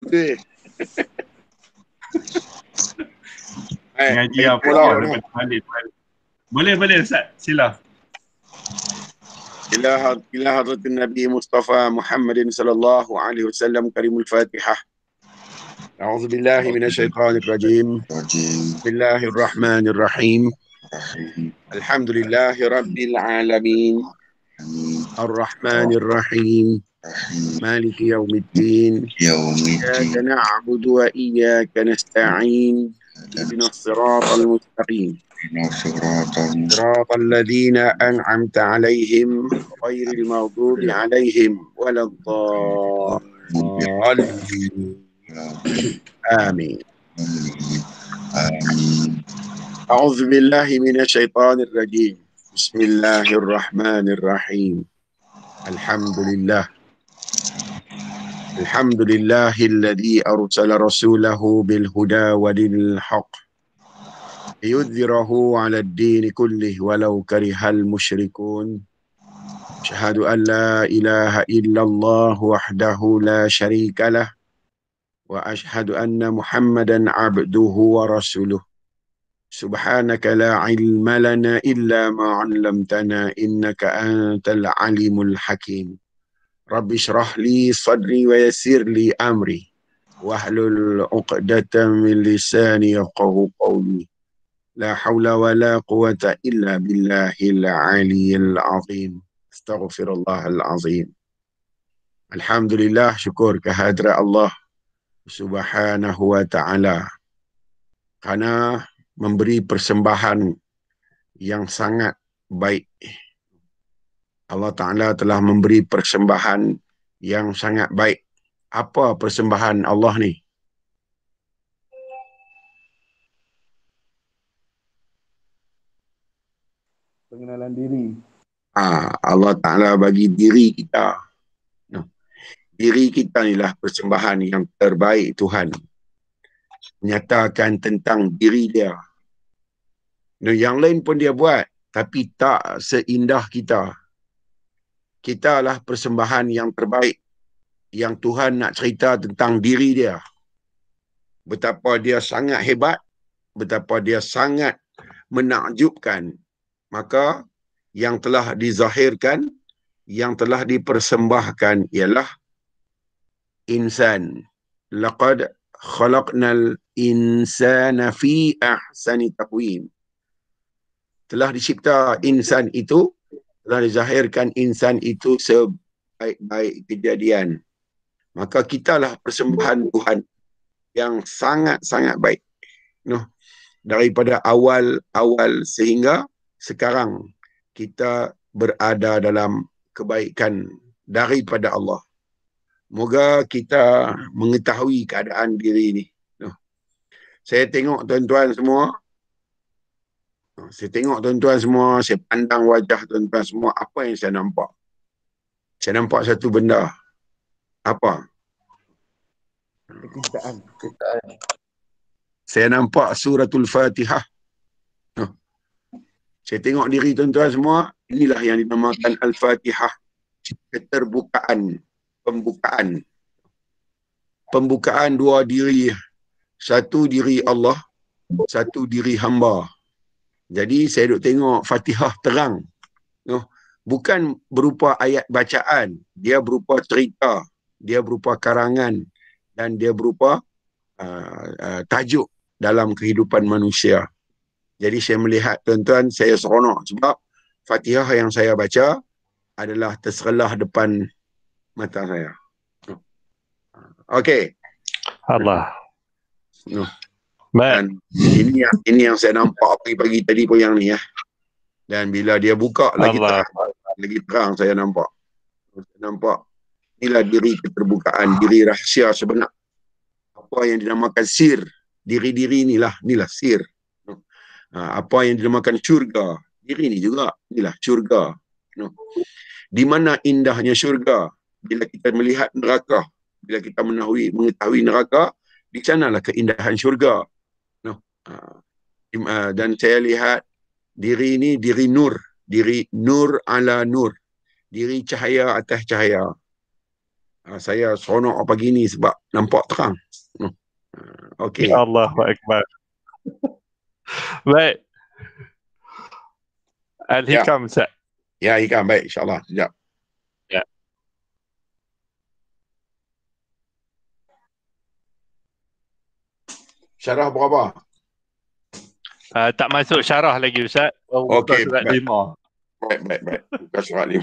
Betul. Ngaji apa daripada balik. Boleh Ustaz, sila. إلى حضرة النبي مصطفى محمد صلى الله عليه وسلم كريم الفاتحة. أعوذ بالله من الشيطان الرجيم. بسم الله الرحمن الرحيم. الحمد لله رب العالمين الرحمن الرحيم مالك يوم الدين إياك نعبد وإياك نستعين اهدنا الصراط المستقيم صراط الذين أنعمت عليهم غير المغضوب عليهم ولا الضالين آمين. أعوذ بالله من الشيطان الرجيم. بسم الله الرحمن الرحيم. الحمد لله الذي أرسل رسوله بالهدى ودين الحق ليظهره على الدين كله ولو كره المشركون. أشهد أن لا إله إلا الله وحده لا شريك له وأشهد أن محمدا عبده ورسوله. سبحانك لا علم لنا إلا ما علمتنا إنك أنت العليم الحكيم. رب اشرح لي صدري ويسر لي أمري واحلل عقدة من لساني يفقهوا قولي. لا حول ولا قوة إلا بالله العلي العظيم. استغفر الله العظيم. Alhamdulillah, syukur kehadrat Allah Subhanahu wa ta'ala kerana memberi persembahan yang sangat baik. Allah Ta'ala telah memberi persembahan yang sangat baik. Apa persembahan Allah ni? Pengenalan diri. Allah Ta'ala bagi diri kita. Diri kita inilah persembahan yang terbaik Tuhan. Menyatakan tentang diri dia. Yang lain pun dia buat, tapi tak seindah kita. Kita lah persembahan yang terbaik. Yang Tuhan nak cerita tentang diri dia. Betapa dia sangat hebat. Betapa dia sangat menakjubkan. Maka yang telah dizahirkan, yang telah dipersembahkan ialah insan. Laqad khalaqnal insana fi ahsani taqwim. Telah dicipta insan itu, telah dizahirkan insan itu sebaik-baik kejadian. Maka kitalah persembahan Tuhan yang sangat-sangat baik. Daripada awal sehingga sekarang kita berada dalam kebaikan daripada Allah. Moga kita mengetahui keadaan diri ini. Saya tengok tuan-tuan semua. Saya pandang wajah tuan-tuan semua. Apa yang saya nampak? Saya nampak satu benda. Apa? Kecintaan. Saya nampak suratul Fatihah. Saya tengok diri tuan-tuan semua. Inilah yang dinamakan Al-Fatihah. Pembukaan dua diri. Satu diri Allah, satu diri hamba. Jadi saya duk tengok Fatihah terang. Bukan berupa ayat bacaan. Dia berupa cerita. Dia berupa karangan. Dan dia berupa tajuk dalam kehidupan manusia. Jadi saya melihat tuan-tuan, saya seronok sebab Fatihah yang saya baca adalah terselah depan mata saya. Okey. Allah. Dan ini yang saya nampak pagi-pagi tadi pun yang ni ya. Dan bila dia buka lagi terang saya nampak. Inilah diri keterbukaan, diri rahsia sebenar. Apa yang dinamakan sir, diri-diri inilah sir. Apa yang dinamakan syurga, diri ini juga inilah syurga. Di mana indahnya syurga? Bila kita melihat neraka, bila kita mengetahui neraka, di sanalah keindahan syurga. Dan saya lihat diri ini diri nur, diri nur ala nur, diri cahaya atas cahaya. Saya seronok pagi ni sebab nampak terang. Okey. Allahu Akbar. Baik. Al-Hikam, Ustaz. Ya, Hikam. Baik, insyaAllah. Sekejap. Ya. Syarah berapa? Tak masuk syarah lagi, Ustaz. Okey, Surat baik. 5. Baik. Buka surat 5.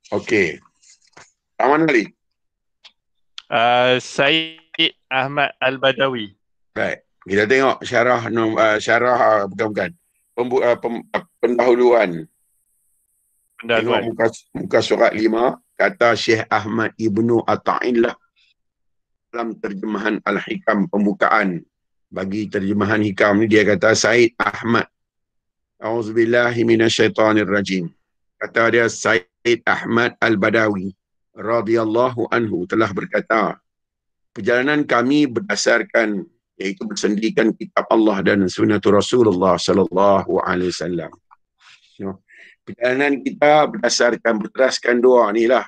Okey. Taman kali. Said Ahmad Al-Badawi. Baik. Kita tengok syarah bukan. Pendahuluan. Tengok muka surat 5. Kata Syekh Ahmad Ibnu Atta'illah dalam terjemahan Al-Hikam pembukaan. Bagi terjemahan Hikam ni dia kata Said Ahmad. A'udzubillahi minasyaitonirrajim. Kata dia Said Ahmad Al-Badawi radhiyallahu anhu telah berkata, perjalanan kami berdasarkan iaitu bersendirikan kitab Allah dan sunnatul Rasulullah sallallahu alaihi wasallam. Perjalanan kita berteraskan dua ni lah.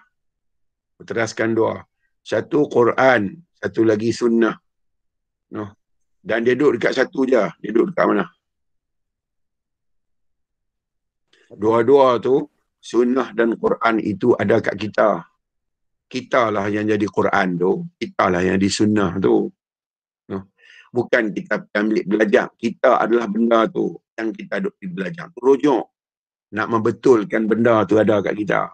Berteraskan dua. Satu Quran, satu lagi sunnah. Dan dia duduk dekat satu je. Dia duduk dekat mana? Dua-dua tu, sunnah dan Quran itu ada kat kita. Kita lah yang jadi Quran tu. Kita lah yang di sunnah tu. Bukan kita ambil belajar. Kita adalah benda tu yang kita duduk belajar. Rujuk. Nak membetulkan benda tu ada kat kita.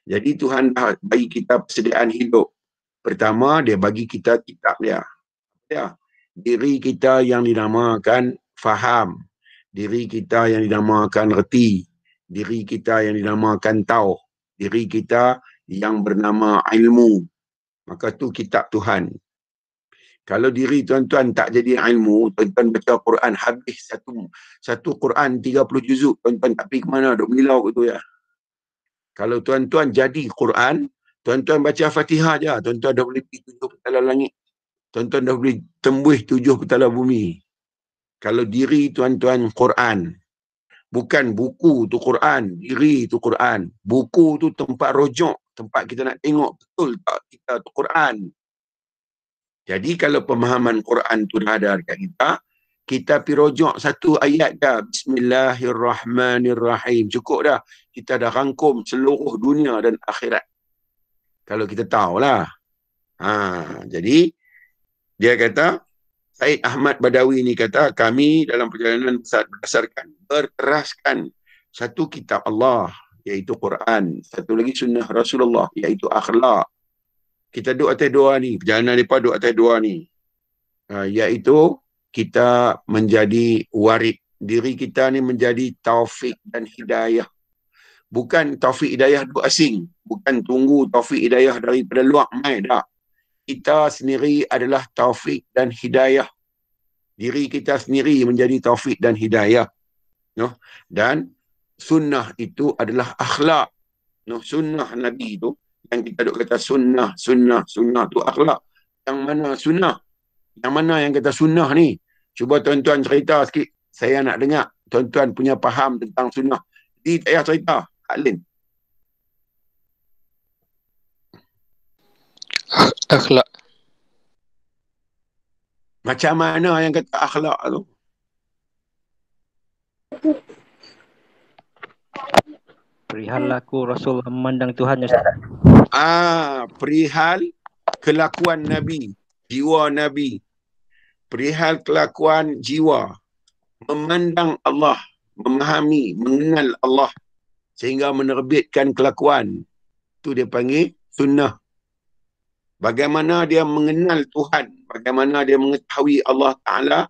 Jadi Tuhan dah bagi kita persediaan hidup. Pertama, dia bagi kita kitab dia. Diri kita yang dinamakan faham. Diri kita yang dinamakan reti. Diri kita yang dinamakan tahu. Diri kita yang bernama ilmu. Maka tu kitab Tuhan. Kalau diri tuan-tuan tak jadi ilmu, tuan-tuan baca Quran habis satu Quran 30 juzuk, tuan-tuan tak pergi ke mana, duk milau gitu ya. Kalau tuan-tuan jadi Quran, tuan-tuan baca Fatihah je, tuan-tuan dah boleh pergi 7 petala langit. Tuan-tuan dah boleh tembus 7 petala bumi. Kalau diri tuan-tuan Quran, bukan buku tu Quran, diri tu Quran. Buku tu tempat rujuk, tempat kita nak tengok betul tak kita tu Quran. Jadi kalau pemahaman Quran tu dah ada dekat kita pergi rujuk satu ayat dah. Bismillahirrahmanirrahim. Cukup dah. Kita dah rangkum seluruh dunia dan akhirat. Kalau kita tahulah. Jadi, dia kata, Said Ahmad Badawi ni kata, kami dalam perjalanan berteraskan satu kitab Allah, iaitu Quran. Satu lagi sunnah Rasulullah, iaitu akhlak. Kita duduk atas dua ni. Perjalanan mereka duduk atas dua ni. Iaitu kita menjadi warid. Diri kita ni menjadi taufik dan hidayah. Bukan taufik hidayah duduk asing. Bukan tunggu taufik hidayah daripada luar. Tak. Kita sendiri adalah taufik dan hidayah. Diri kita sendiri menjadi taufik dan hidayah. Dan sunnah itu adalah akhlak. Sunnah Nabi itu. Yang kita duk kata sunnah tu akhlak. Yang mana sunnah? Yang mana yang kata sunnah ni? Cuba tuan-tuan cerita sikit. Saya nak dengar tuan-tuan punya faham tentang sunnah. Jadi tak payah cerita. Alin. Akhlak. Macam mana yang kata akhlak tu? Perihal laku Rasul memandang Tuhan, Ustaz. Perihal kelakuan Nabi, jiwa Nabi. Perihal kelakuan jiwa, memandang Allah, memahami, mengenal Allah sehingga menerbitkan kelakuan. Itu dia panggil sunnah. Bagaimana dia mengenal Tuhan, bagaimana dia mengetahui Allah Ta'ala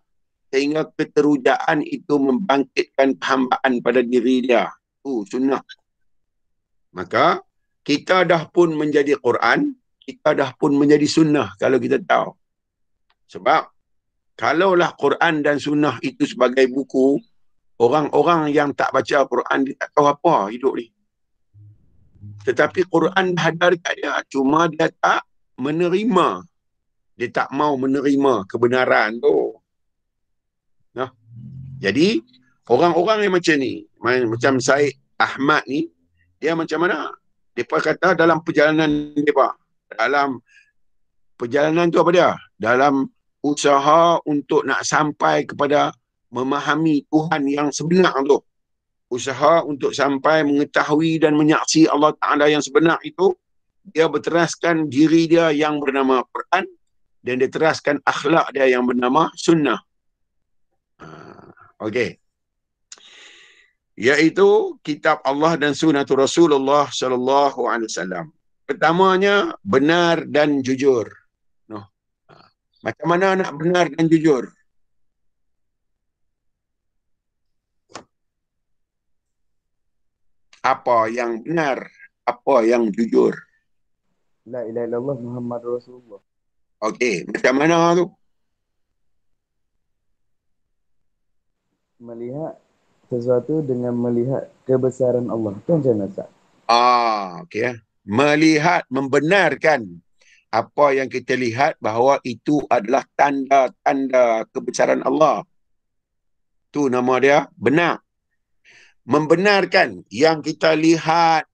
sehingga keterujaan itu membangkitkan kehambaan pada diri dia. Itu sunnah. Maka kita dah pun menjadi Quran, kita dah pun menjadi sunnah kalau kita tahu. Sebab kalaulah Quran dan sunnah itu sebagai buku, orang-orang yang tak baca Quran dia tak tahu apa hidup ni. Tetapi Quran dah ada dekat dia, cuma dia tak menerima. Dia tak mau menerima kebenaran tu. Jadi, orang-orang yang macam ni, macam Syed Ahmad ni, dia macam mana? Mereka kata dalam perjalanan mereka, dalam perjalanan tu apa dia? Dalam usaha untuk nak sampai kepada memahami Tuhan yang sebenar tu. Usaha untuk sampai mengetahui dan menyaksi Allah Ta'ala yang sebenar itu, dia berteraskan diri dia yang bernama Quran dan dia teraskan akhlak dia yang bernama sunnah. Okey. Iaitu kitab Allah dan sunnatul Rasulullah sallallahu alaihi wasallam. Pertamanya benar dan jujur. Noh. Macam mana nak benar dan jujur? Apa yang benar, apa yang jujur? La ilaha illallah Muhammad Rasulullah. Okey, macam mana tu? Melihat sesuatu dengan melihat kebesaran Allah. Itu macam mana, Ustaz? Okey. Melihat, membenarkan apa yang kita lihat bahawa itu adalah tanda-tanda kebesaran Allah. Tu nama dia benar. Membenarkan yang kita lihat,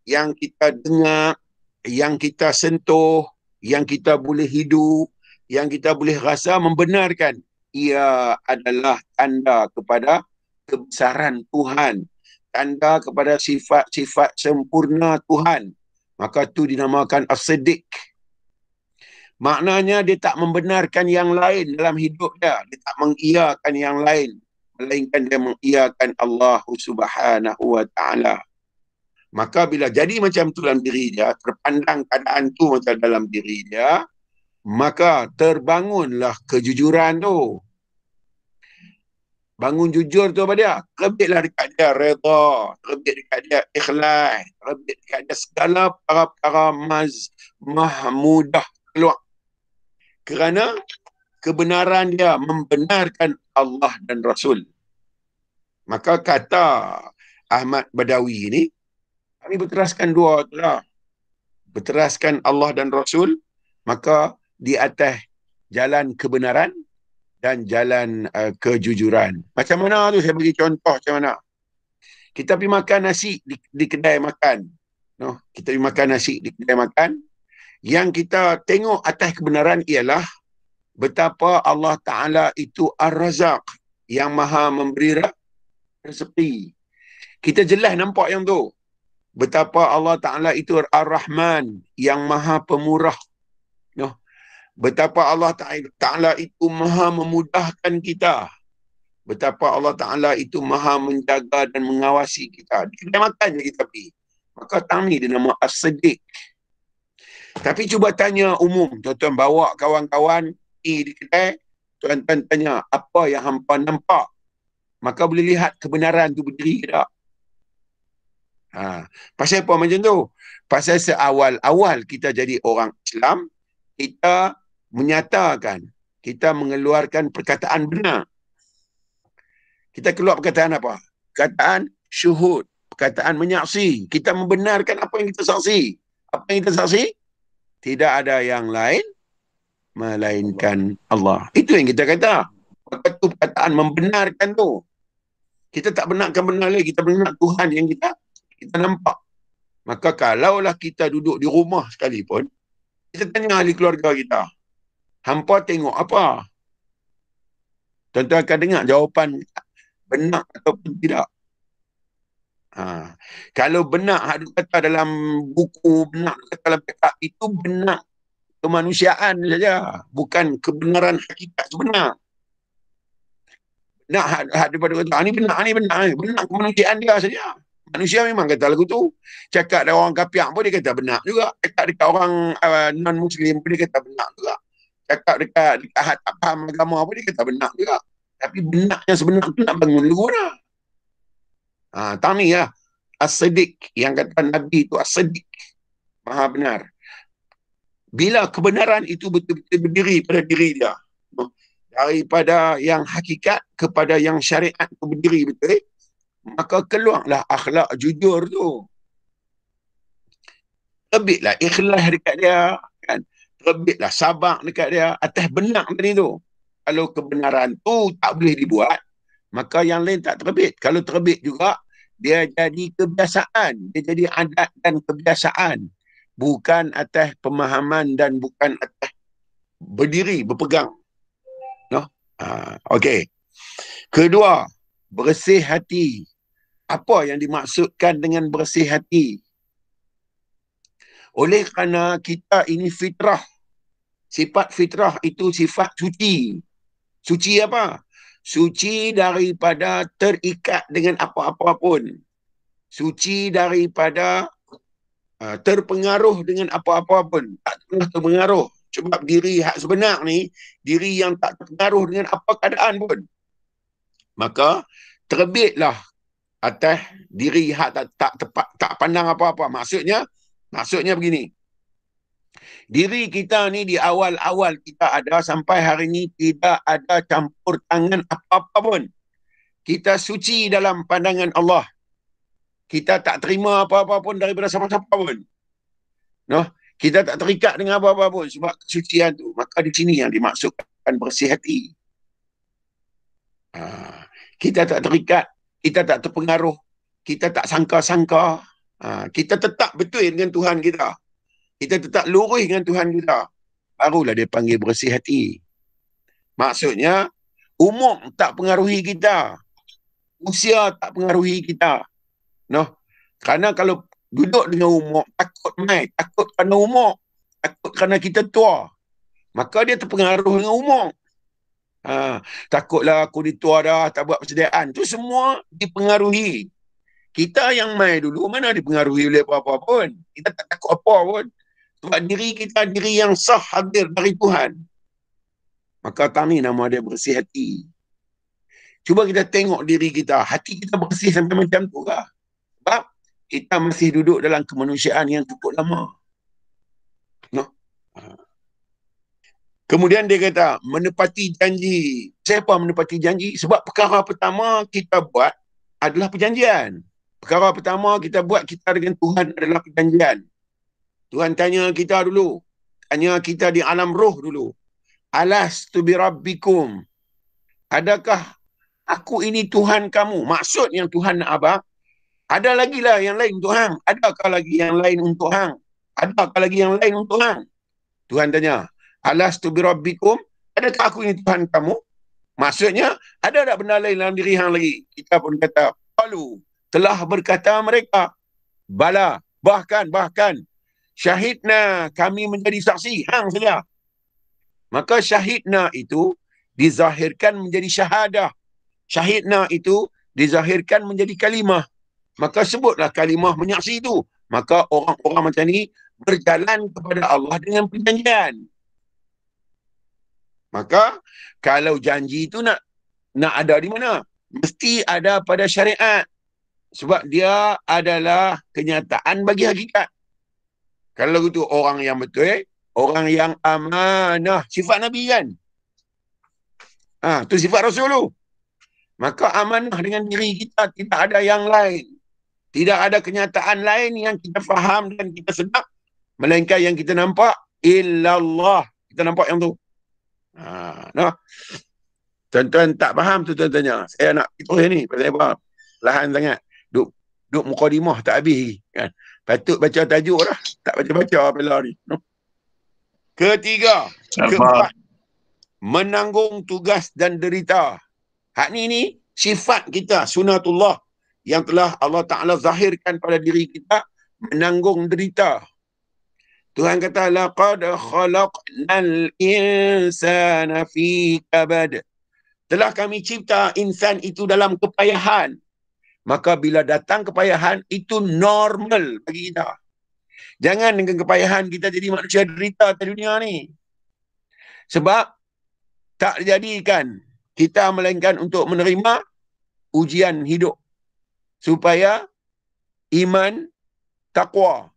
yang kita dengar, yang kita sentuh, yang kita boleh hidup, yang kita boleh rasa, membenarkan ia adalah tanda kepada kebesaran Tuhan, tanda kepada sifat-sifat sempurna Tuhan. Maka tu dinamakan as-siddiq. Maknanya dia tak membenarkan yang lain dalam hidup dia. Dia tak mengiyakan yang lain, melainkan dia mengiyakan Allah Subhanahu wa ta'ala. Maka bila jadi macam tu dalam diri dia, terpandang keadaan tu macam dalam diri dia, maka terbangunlah kejujuran tu. Bangun jujur tu apa dia? Terbitlah dekat dia redha, terbit dekat dia ikhlas, terbit dekat dia segala perkara mudah keluar. Kerana kebenaran dia membenarkan Allah dan Rasul. Maka kata Ahmad Badawi ni, kami berteraskan dua tu lah. Berteraskan Allah dan Rasul, maka di atas jalan kebenaran dan jalan kejujuran. Macam mana tu? Saya bagi contoh macam mana. Kita pergi makan nasi di kedai makan. No, kita pergi makan nasi di kedai makan. Yang kita tengok atas kebenaran ialah betapa Allah Ta'ala itu Ar-Razak, yang maha memberi rezeki. Kita jelas nampak yang tu. Betapa Allah Ta'ala itu Ar-Rahman, yang maha pemurah. No. Betapa Allah Ta'ala itu maha memudahkan kita. Betapa Allah Ta'ala itu maha menjaga dan mengawasi kita. Kita makan je kita pergi. Maka tang ni dia nama As-Siddiq. Tapi cuba tanya umum, tuan-tuan bawa kawan-kawan di kedai, tuan-tuan tanya, apa yang hampa nampak? Maka boleh lihat kebenaran tu berdiri ke tak? Pasal apa macam tu? Pasal seawal-awal kita jadi orang Islam, kita menyatakan, kita mengeluarkan perkataan benar. Kita keluar perkataan apa? Perkataan syuhud, perkataan menyaksi. Kita membenarkan apa yang kita saksi. Apa yang kita saksi? Tidak ada yang lain melainkan Allah. Itu yang kita kata. Maka tu perkataan membenarkan tu. Kita tak benarkan benar lagi, kita benar Tuhan yang kita nampak. Maka kalaulah kita duduk di rumah sekalipun, kita tanya ahli keluarga kita, hampa tengok apa? Tuan-tuan akan dengar jawapan benar ataupun tidak. Kalau benar ada kata dalam buku, benar kata dalam kitab, itu benar kemanusiaan saja, bukan kebenaran hakikat sebenar. Benar daripada kata ni benar kemanusiaan dia saja. Manusia memang kata lagu tu. Cakap dengan orang kafir pun dia kata benar juga. Cakap dekat orang non-Muslim pun dia kata benar juga. Cakap dekat ahad tak faham agama pun dia kata benar juga. Tapi benar yang sebenar tu nak bangun dulu dah. Tang ni lah. As-Siddiq, yang kata Nabi itu As-Siddiq. Maha benar. Bila kebenaran itu betul-betul berdiri pada diri dia. Daripada yang hakikat kepada yang syariat itu berdiri betul. Maka keluarlah akhlak jujur tu. Terbitlah ikhlas dekat dia. Kan? Terbitlah sabar dekat dia. Atas benar tadi tu. Kalau kebenaran tu tak boleh dibuat, maka yang lain tak terbit. Kalau terbit juga, dia jadi kebiasaan. Dia jadi adat dan kebiasaan. Bukan atas pemahaman dan bukan atas berdiri, berpegang. No? Okey. Kedua, bersih hati. Apa yang dimaksudkan dengan bersih hati? Oleh kerana kita ini fitrah. Sifat fitrah itu sifat suci. Suci apa? Suci daripada terikat dengan apa-apa pun. Suci daripada terpengaruh dengan apa-apa pun. Tak pernah terpengaruh. Sebab diri hak sebenar ni, diri yang tak terpengaruh dengan apa keadaan pun. Maka terbitlah atas diri hak tak pandang apa-apa. Maksudnya begini. Diri kita ni di awal-awal kita ada sampai hari ni tidak ada campur tangan apa-apa pun. Kita suci dalam pandangan Allah. Kita tak terima apa-apa pun daripada siapa-siapa pun. No? Kita tak terikat dengan apa-apa pun sebab kesucian tu. Maka di sini yang dimaksudkan bersih hati. Kita tak terikat, kita tak terpengaruh, kita tak sangka-sangka. Kita tetap betul dengan Tuhan kita. Kita tetap lurus dengan Tuhan kita. Barulah dia panggil bersih hati. Maksudnya, umur tak pengaruhi kita. Usia tak pengaruhi kita. No? Kerana kalau duduk dengan umur, takut mai, takut kerana umur, takut kerana kita tua, maka dia terpengaruh dengan umur. Takutlah aku ditua dah, tak buat persediaan. Tu semua dipengaruhi. Kita yang mai dulu, mana dipengaruhi oleh apa-apa pun. Kita tak takut apa pun. Sebab diri kita, diri yang sah hadir dari Tuhan. Maka tani nama dia bersih hati. Cuba kita tengok diri kita. Hati kita bersih sampai macam tu kah? Sebab kita masih duduk dalam kemanusiaan yang cukup lama. No? Kemudian dia kata, menepati janji. Siapa menepati janji? Sebab perkara pertama kita buat adalah perjanjian. Perkara pertama kita buat kita dengan Tuhan adalah perjanjian. Tuhan tanya kita dulu. Tanya kita di alam roh dulu. Alastu birabbikum. Adakah aku ini Tuhan kamu? Maksud yang Tuhan nak abang, ada lagi lah yang lain untuk hang. Adakah lagi yang lain untuk hang? Adakah lagi yang lain untuk hang? Tuhan tanya, alastu birabbikum? Adakah aku ini Tuhan kamu? Maksudnya, ada tak benda lain dalam diri hang lagi? Kita pun kata, qalu, telah berkata mereka, bala, bahkan, syahidna, kami menjadi saksi, hang saja. Maka syahidna itu dizahirkan menjadi syahadah. Syahidna itu dizahirkan menjadi kalimah. Maka sebutlah kalimah menyaksi itu. Maka orang-orang macam ni berjalan kepada Allah dengan perjanjian. Maka kalau janji itu nak ada di mana? Mesti ada pada syariat. Sebab dia adalah kenyataan bagi hakikat. Kalau itu orang yang betul, orang yang amanah. Sifat Nabi kan? Tu sifat Rasul tu. Maka amanah dengan diri kita, tidak ada yang lain. Tidak ada kenyataan lain yang kita faham dan kita sedap. Melainkan yang kita nampak, illallah. Kita nampak yang tu. No? Tuan-tuan tak faham tu tuan-tuannya. Saya nak terus ni, pasal apa? Lahan sangat. Duk mukadimah tak habis kan. Patut baca tajuk dah. Tak baca-baca bela ni. No? Ketiga, keempat, menanggung tugas dan derita. Hak ni sifat kita, sunatullah yang telah Allah Ta'ala zahirkan pada diri kita, menanggung derita. Tuhan kata, laqad khalaqnal insana fi kabad. Telah kami cipta insan itu dalam kepayahan. Maka bila datang kepayahan, itu normal bagi kita. Jangan dengan kepayahan kita jadi manusia derita di dunia ni. Sebab tak dijadikan kita melainkan untuk menerima ujian hidup. Supaya iman, taqwa,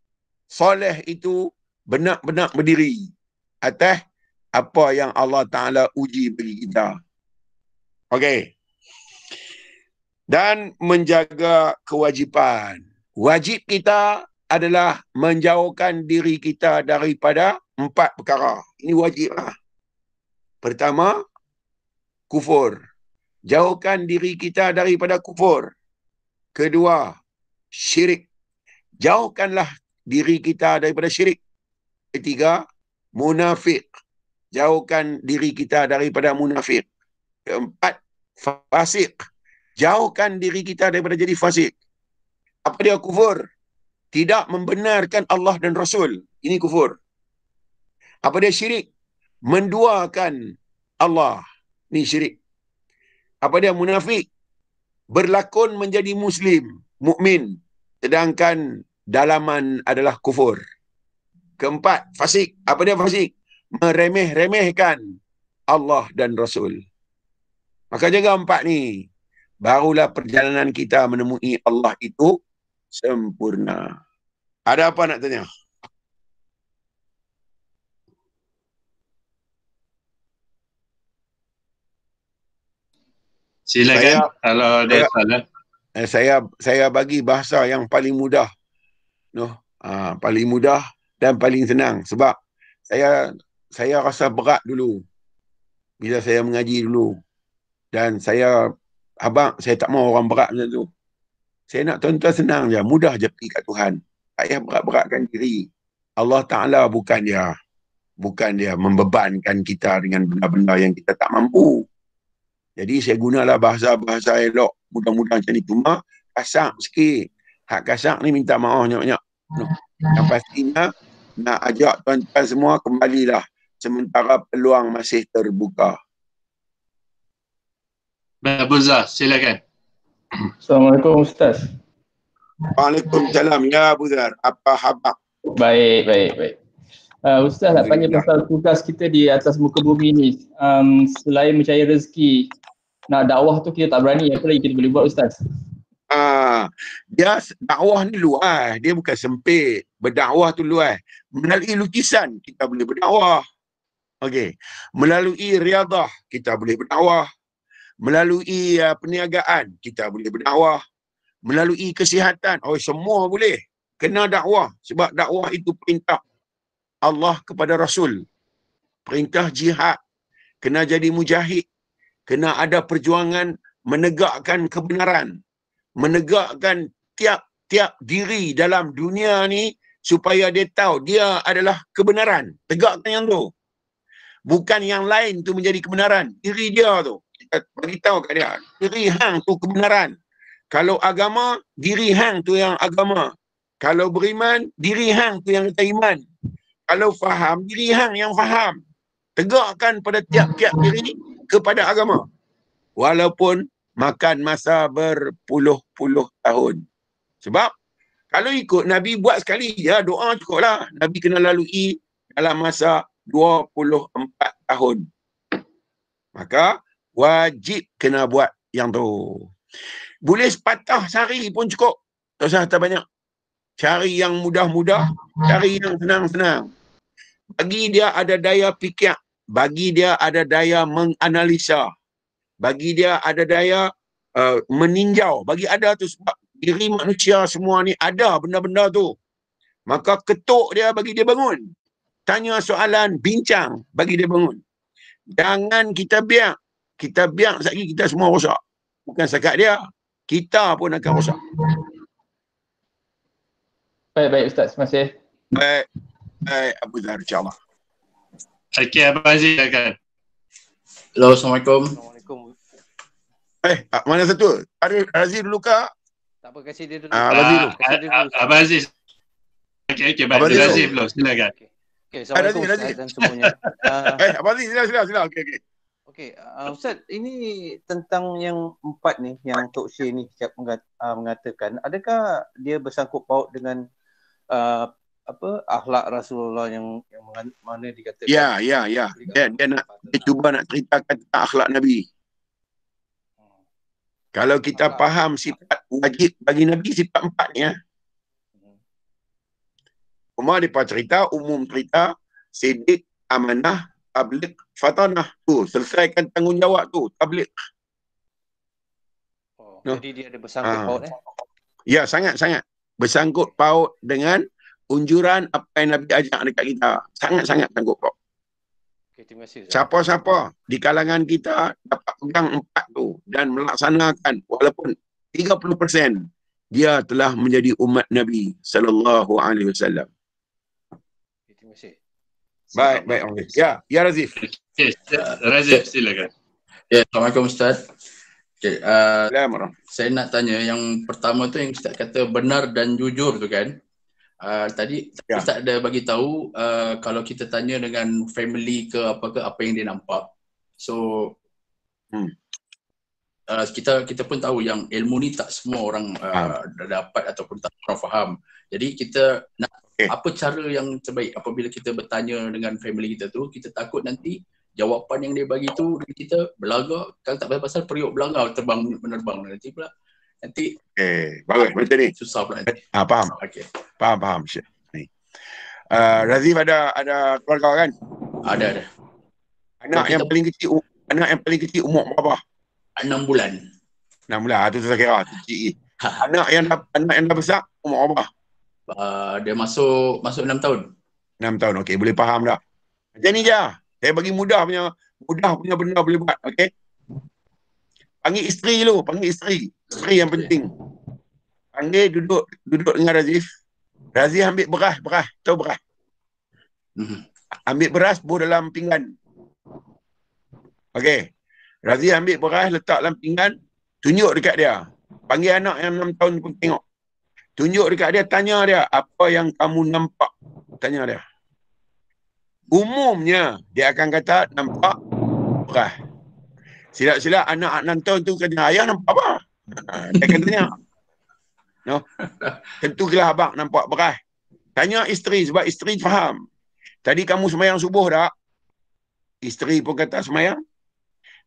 soleh itu benar-benar berdiri atas apa yang Allah Ta'ala uji bagi kita. Okey. Dan menjaga kewajipan. Wajib kita adalah menjauhkan diri kita daripada 4 perkara. Ini wajib lah. Pertama, kufur. jauhkan diri kita daripada kufur. Kedua, syirik. Jauhkanlah diri kita daripada syirik. Ketiga, munafik. Jauhkan diri kita daripada munafik. Keempat, fasik. Jauhkan diri kita daripada jadi fasik. Apa dia kufur? Tidak membenarkan Allah dan Rasul. Ini kufur. Apa dia syirik? Menduakan Allah. Ini syirik. Apa dia munafik? Berlakon menjadi muslim, mukmin, sedangkan dalaman adalah kufur. Keempat, fasik. Apa dia fasik? Meremeh-remehkan Allah dan Rasul. Maka jaga empat ni, barulah perjalanan kita menemui Allah itu sempurna. Ada apa nak tanya? Silakan kalau ada soalan. Saya bagi bahasa yang paling mudah. Paling mudah dan paling senang. Sebab saya rasa berat dulu bila saya mengaji dulu. Dan saya tak mau orang berat macam tu. Saya nak tuan-tuan senang je, mudah je pergi kat Tuhan. Tak payah berat-beratkan diri. Allah Ta'ala bukan dia membebankan kita dengan benda-benda yang kita tak mampu. Jadi saya gunalah bahasa-bahasa elok, mudah-mudahan macam ni. Cuma kasar sikit. Hak kasar ni minta maaf banyak-banyak. Yang pastinya nak ajak tuan-tuan semua kembalilah sementara peluang masih terbuka. Abu Zah, silakan. Assalamualaikum Ustaz. Waalaikumsalam. Ya Abu Zar, apa khabar? Baik. Ustaz nak tanya pasal tugas kita di atas muka bumi ni. Selain mencari rezeki, nak dakwah tu kita tak berani. Apa lagi kita boleh buat Ustaz? Dia dakwah ni luas, dia bukan sempit. Berdakwah tu luas. Melalui lukisan kita boleh berdakwah. Okey. Melalui riadah kita boleh berdakwah. Melalui perniagaan kita boleh berdakwah. Melalui kesihatan, semua boleh. Kena dakwah sebab dakwah itu perintah Allah kepada Rasul. Perintah jihad. Kena jadi mujahid. Kena ada perjuangan menegakkan kebenaran. Menegakkan tiap-tiap diri dalam dunia ni supaya dia tahu dia adalah kebenaran. Tegakkan yang tu. Bukan yang lain tu menjadi kebenaran. Diri dia tu. Kita beritahu kat dia. Diri hang tu kebenaran. Kalau agama, diri hang tu yang agama. Kalau beriman, diri hang tu yang iman. Kalau faham, diri hang yang faham. Tegakkan pada tiap-tiap diri kepada agama. Walaupun makan masa berpuluh-puluh tahun. Sebab kalau ikut Nabi buat sekali, doa cukup lah. Nabi kena lalui dalam masa 24 tahun. Maka wajib kena buat yang tu. Boleh sepatah sehari pun cukup. Tak usah tak banyak. Cari yang mudah-mudah, cari yang senang-senang. Bagi dia ada daya fikir, bagi dia ada daya menganalisa, bagi dia ada daya meninjau, bagi ada tu sebab diri manusia semua ni ada benda-benda tu. Maka ketuk dia bagi dia bangun. Tanya soalan, bincang bagi dia bangun. Jangan kita biar sekali kita semua rosak. Bukan sekat dia, kita pun akan rosak. Baik Ustaz, terima kasih. Baik Abu Zar, insyaAllah. Okey, Abang Aziz silakan. Hello, Assalamualaikum. Mana satu? Aziz dulu kak? Tak apa, kasih dia dulu. Abang Aziz. Okey, baik. Abang Aziz dulu, silakan. Okey, Assalamualaikum Ustaz dan semuanya. Abang Aziz, sila. Okey, Ustaz, ini tentang yang 4 ni, yang Tok Syekh ni mengatakan, adakah dia bersangkut paut dengan akhlak Rasulullah yang mana dikatakan? Ya. Dia cuba nak ceritakan tentang akhlak Nabi. Kalau kita faham sifat wajib bagi Nabi, sifat 4 ni umum cerita sidik, amanah, tabligh, fatanah. Tu, selesaikan tanggungjawab tu, tabligh. Jadi dia ada bersangkut paut Ya, sangat-sangat bersangkut paut dengan unjuran apa yang Nabi ajak dekat kita. Sangat-sangat sangkut paut. Okay, terima kasih. Ustaz. Siapa-siapa di kalangan kita dapat pegang 4 tu dan melaksanakan walaupun 30%, dia telah menjadi umat Nabi sallallahu alaihi wasallam. Okay, terima kasih. Baik, okey. Ya Razif. Okey, Razif silakan. Ya, Assalamualaikum Ustaz. Okay, Assalamualaikum. saya nak tanya yang pertama tu yang Ustaz kata benar dan jujur tu kan. Tadi Ya. Ustaz ada bagi tahu kalau kita tanya dengan family ke apa yang dia nampak. So kita pun tahu yang ilmu ni tak semua orang dapat ataupun tak orang faham. Jadi kita nak apa cara yang terbaik apabila kita bertanya dengan family kita tu, kita takut nanti jawapan yang dia bagi tu kita belagak, kalau tak pasal periuk belagak menerbang nanti pula. Nanti bagus macam ni. Susah pula nanti. Faham. Okey. Faham. Ni. Razif ada keluarga kan? Ada. Anak yang paling kecil umur berapa? 6 bulan. 6 bulan. Tu saya kira kecil. Anak yang dah besar umur berapa? Dia masuk 6 tahun. 6 tahun. Okey, boleh faham dah. Macam ni je. Saya bagi mudah punya benda boleh buat. Okey. Panggil isteri dulu, Isteri yang penting. Panggil duduk dengan Razif. Razif ambil beras. Tahu beras? Ambil beras, buh dalam pinggan. Okey. Razif ambil beras, letak dalam pinggan, tunjuk dekat dia. Panggil anak yang 6 tahun pun tengok. Tunjuk dekat dia, tanya dia, apa yang kamu nampak? Tanya dia. Umumnya, dia akan kata, nampak beras. Silap-silap anak 6 tahun tu kata, ayah nampak apa? Dia akan tanya. No? Tentulah abang nampak beras. Tanya isteri, sebab isteri faham. Tadi kamu semayang subuh tak? Isteri pun kata semayang.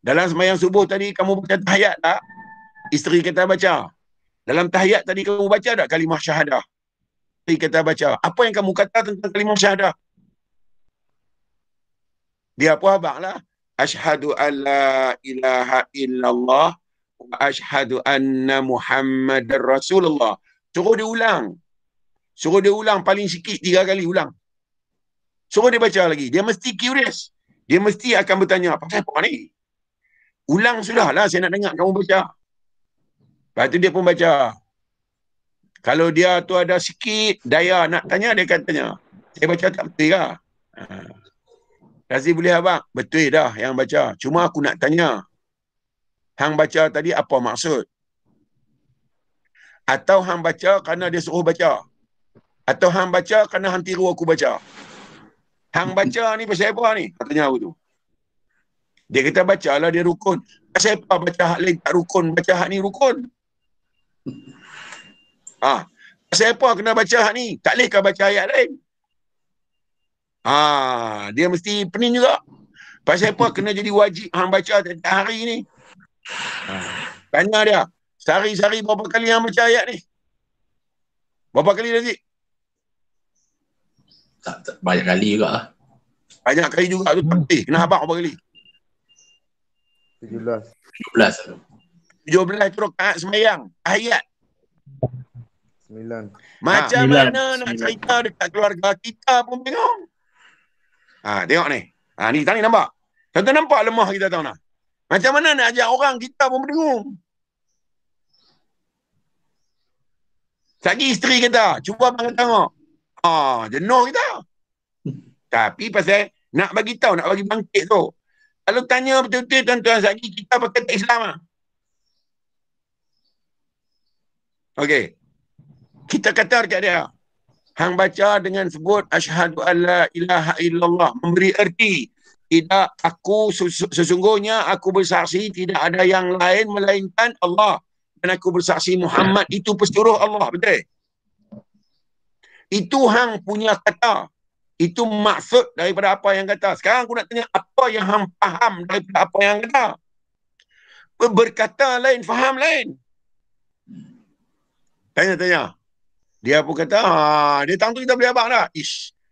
Dalam semayang subuh tadi kamu baca tahiyat tak? Isteri kata baca. Dalam tahiyat tadi kamu baca tak kalimah syahadah? Isteri kata baca. Apa yang kamu kata tentang kalimah syahadah? Dia apa abang lah? Ashhadu an la ilaha illallah wa ashhadu anna Muhammadar Rasulullah. Suruh dia ulang paling sikit 3 kali ulang. Suruh dia baca lagi. Dia mesti curious. Dia mesti akan bertanya, pasal apa ni? Ulang sudahlah, saya nak dengar kamu baca. Lepas tu dia pun baca. Kalau dia tu ada sikit daya nak tanya, dia akan tanya. Saya baca tak betul ke? Razif boleh abang? Betul dah yang baca. Cuma aku nak tanya. Hang baca tadi apa maksud? Atau hang baca kerana dia suruh baca? Atau hang baca kerana hang tiru aku baca? Hang baca ni pasal apa ni? Tanya aku tu. Dia kata baca lah dia rukun. Pasal apa baca hak lain tak rukun? Baca hak ni rukun. Pasal apa kena baca hak ni? Tak boleh kau baca ayat lain? Dia mesti pening juga. Pasal apa kena jadi wajib hang baca tiap hari ni? Tanya dia. Sehari-hari berapa kali hang baca ayat ni? Berapa kali Razif? Tak banyak kali juga lah. Banyak kali juga tu. Kena abang berapa kali? 17 tu rakaat semayang. Ayat 9. Macam mana nak cerita dekat keluarga kita pun bingung. Tengok ni. Ni kita ni nampak. Tuan-tuan nampak lemah kita tahu nak. Macam mana nak ajak orang kita pun bingung. Lagi isteri kita, cuba abang tengok. Jenuh kita. Tapi pasal nak bagi tahu, nak bagi bangkit tu. Kalau tanya betul-betul tuan-tuan, lagi kita pakai tak Islam lah. Okey. Kita kata dekat dia. Hang baca dengan sebut asyhadu alla ilaha illallah, memberi erti tidak aku sesungguhnya aku bersaksi tidak ada yang lain melainkan Allah dan aku bersaksi Muhammad itu pesuruh Allah. Betul? Itu hang punya kata. Itu maksud daripada apa yang kata. Sekarang aku nak tanya apa yang hang faham daripada apa yang kata. Berkata lain, faham lain. Tanya-tanya. Dia pun kata, dia tahu tu kita boleh abang dah.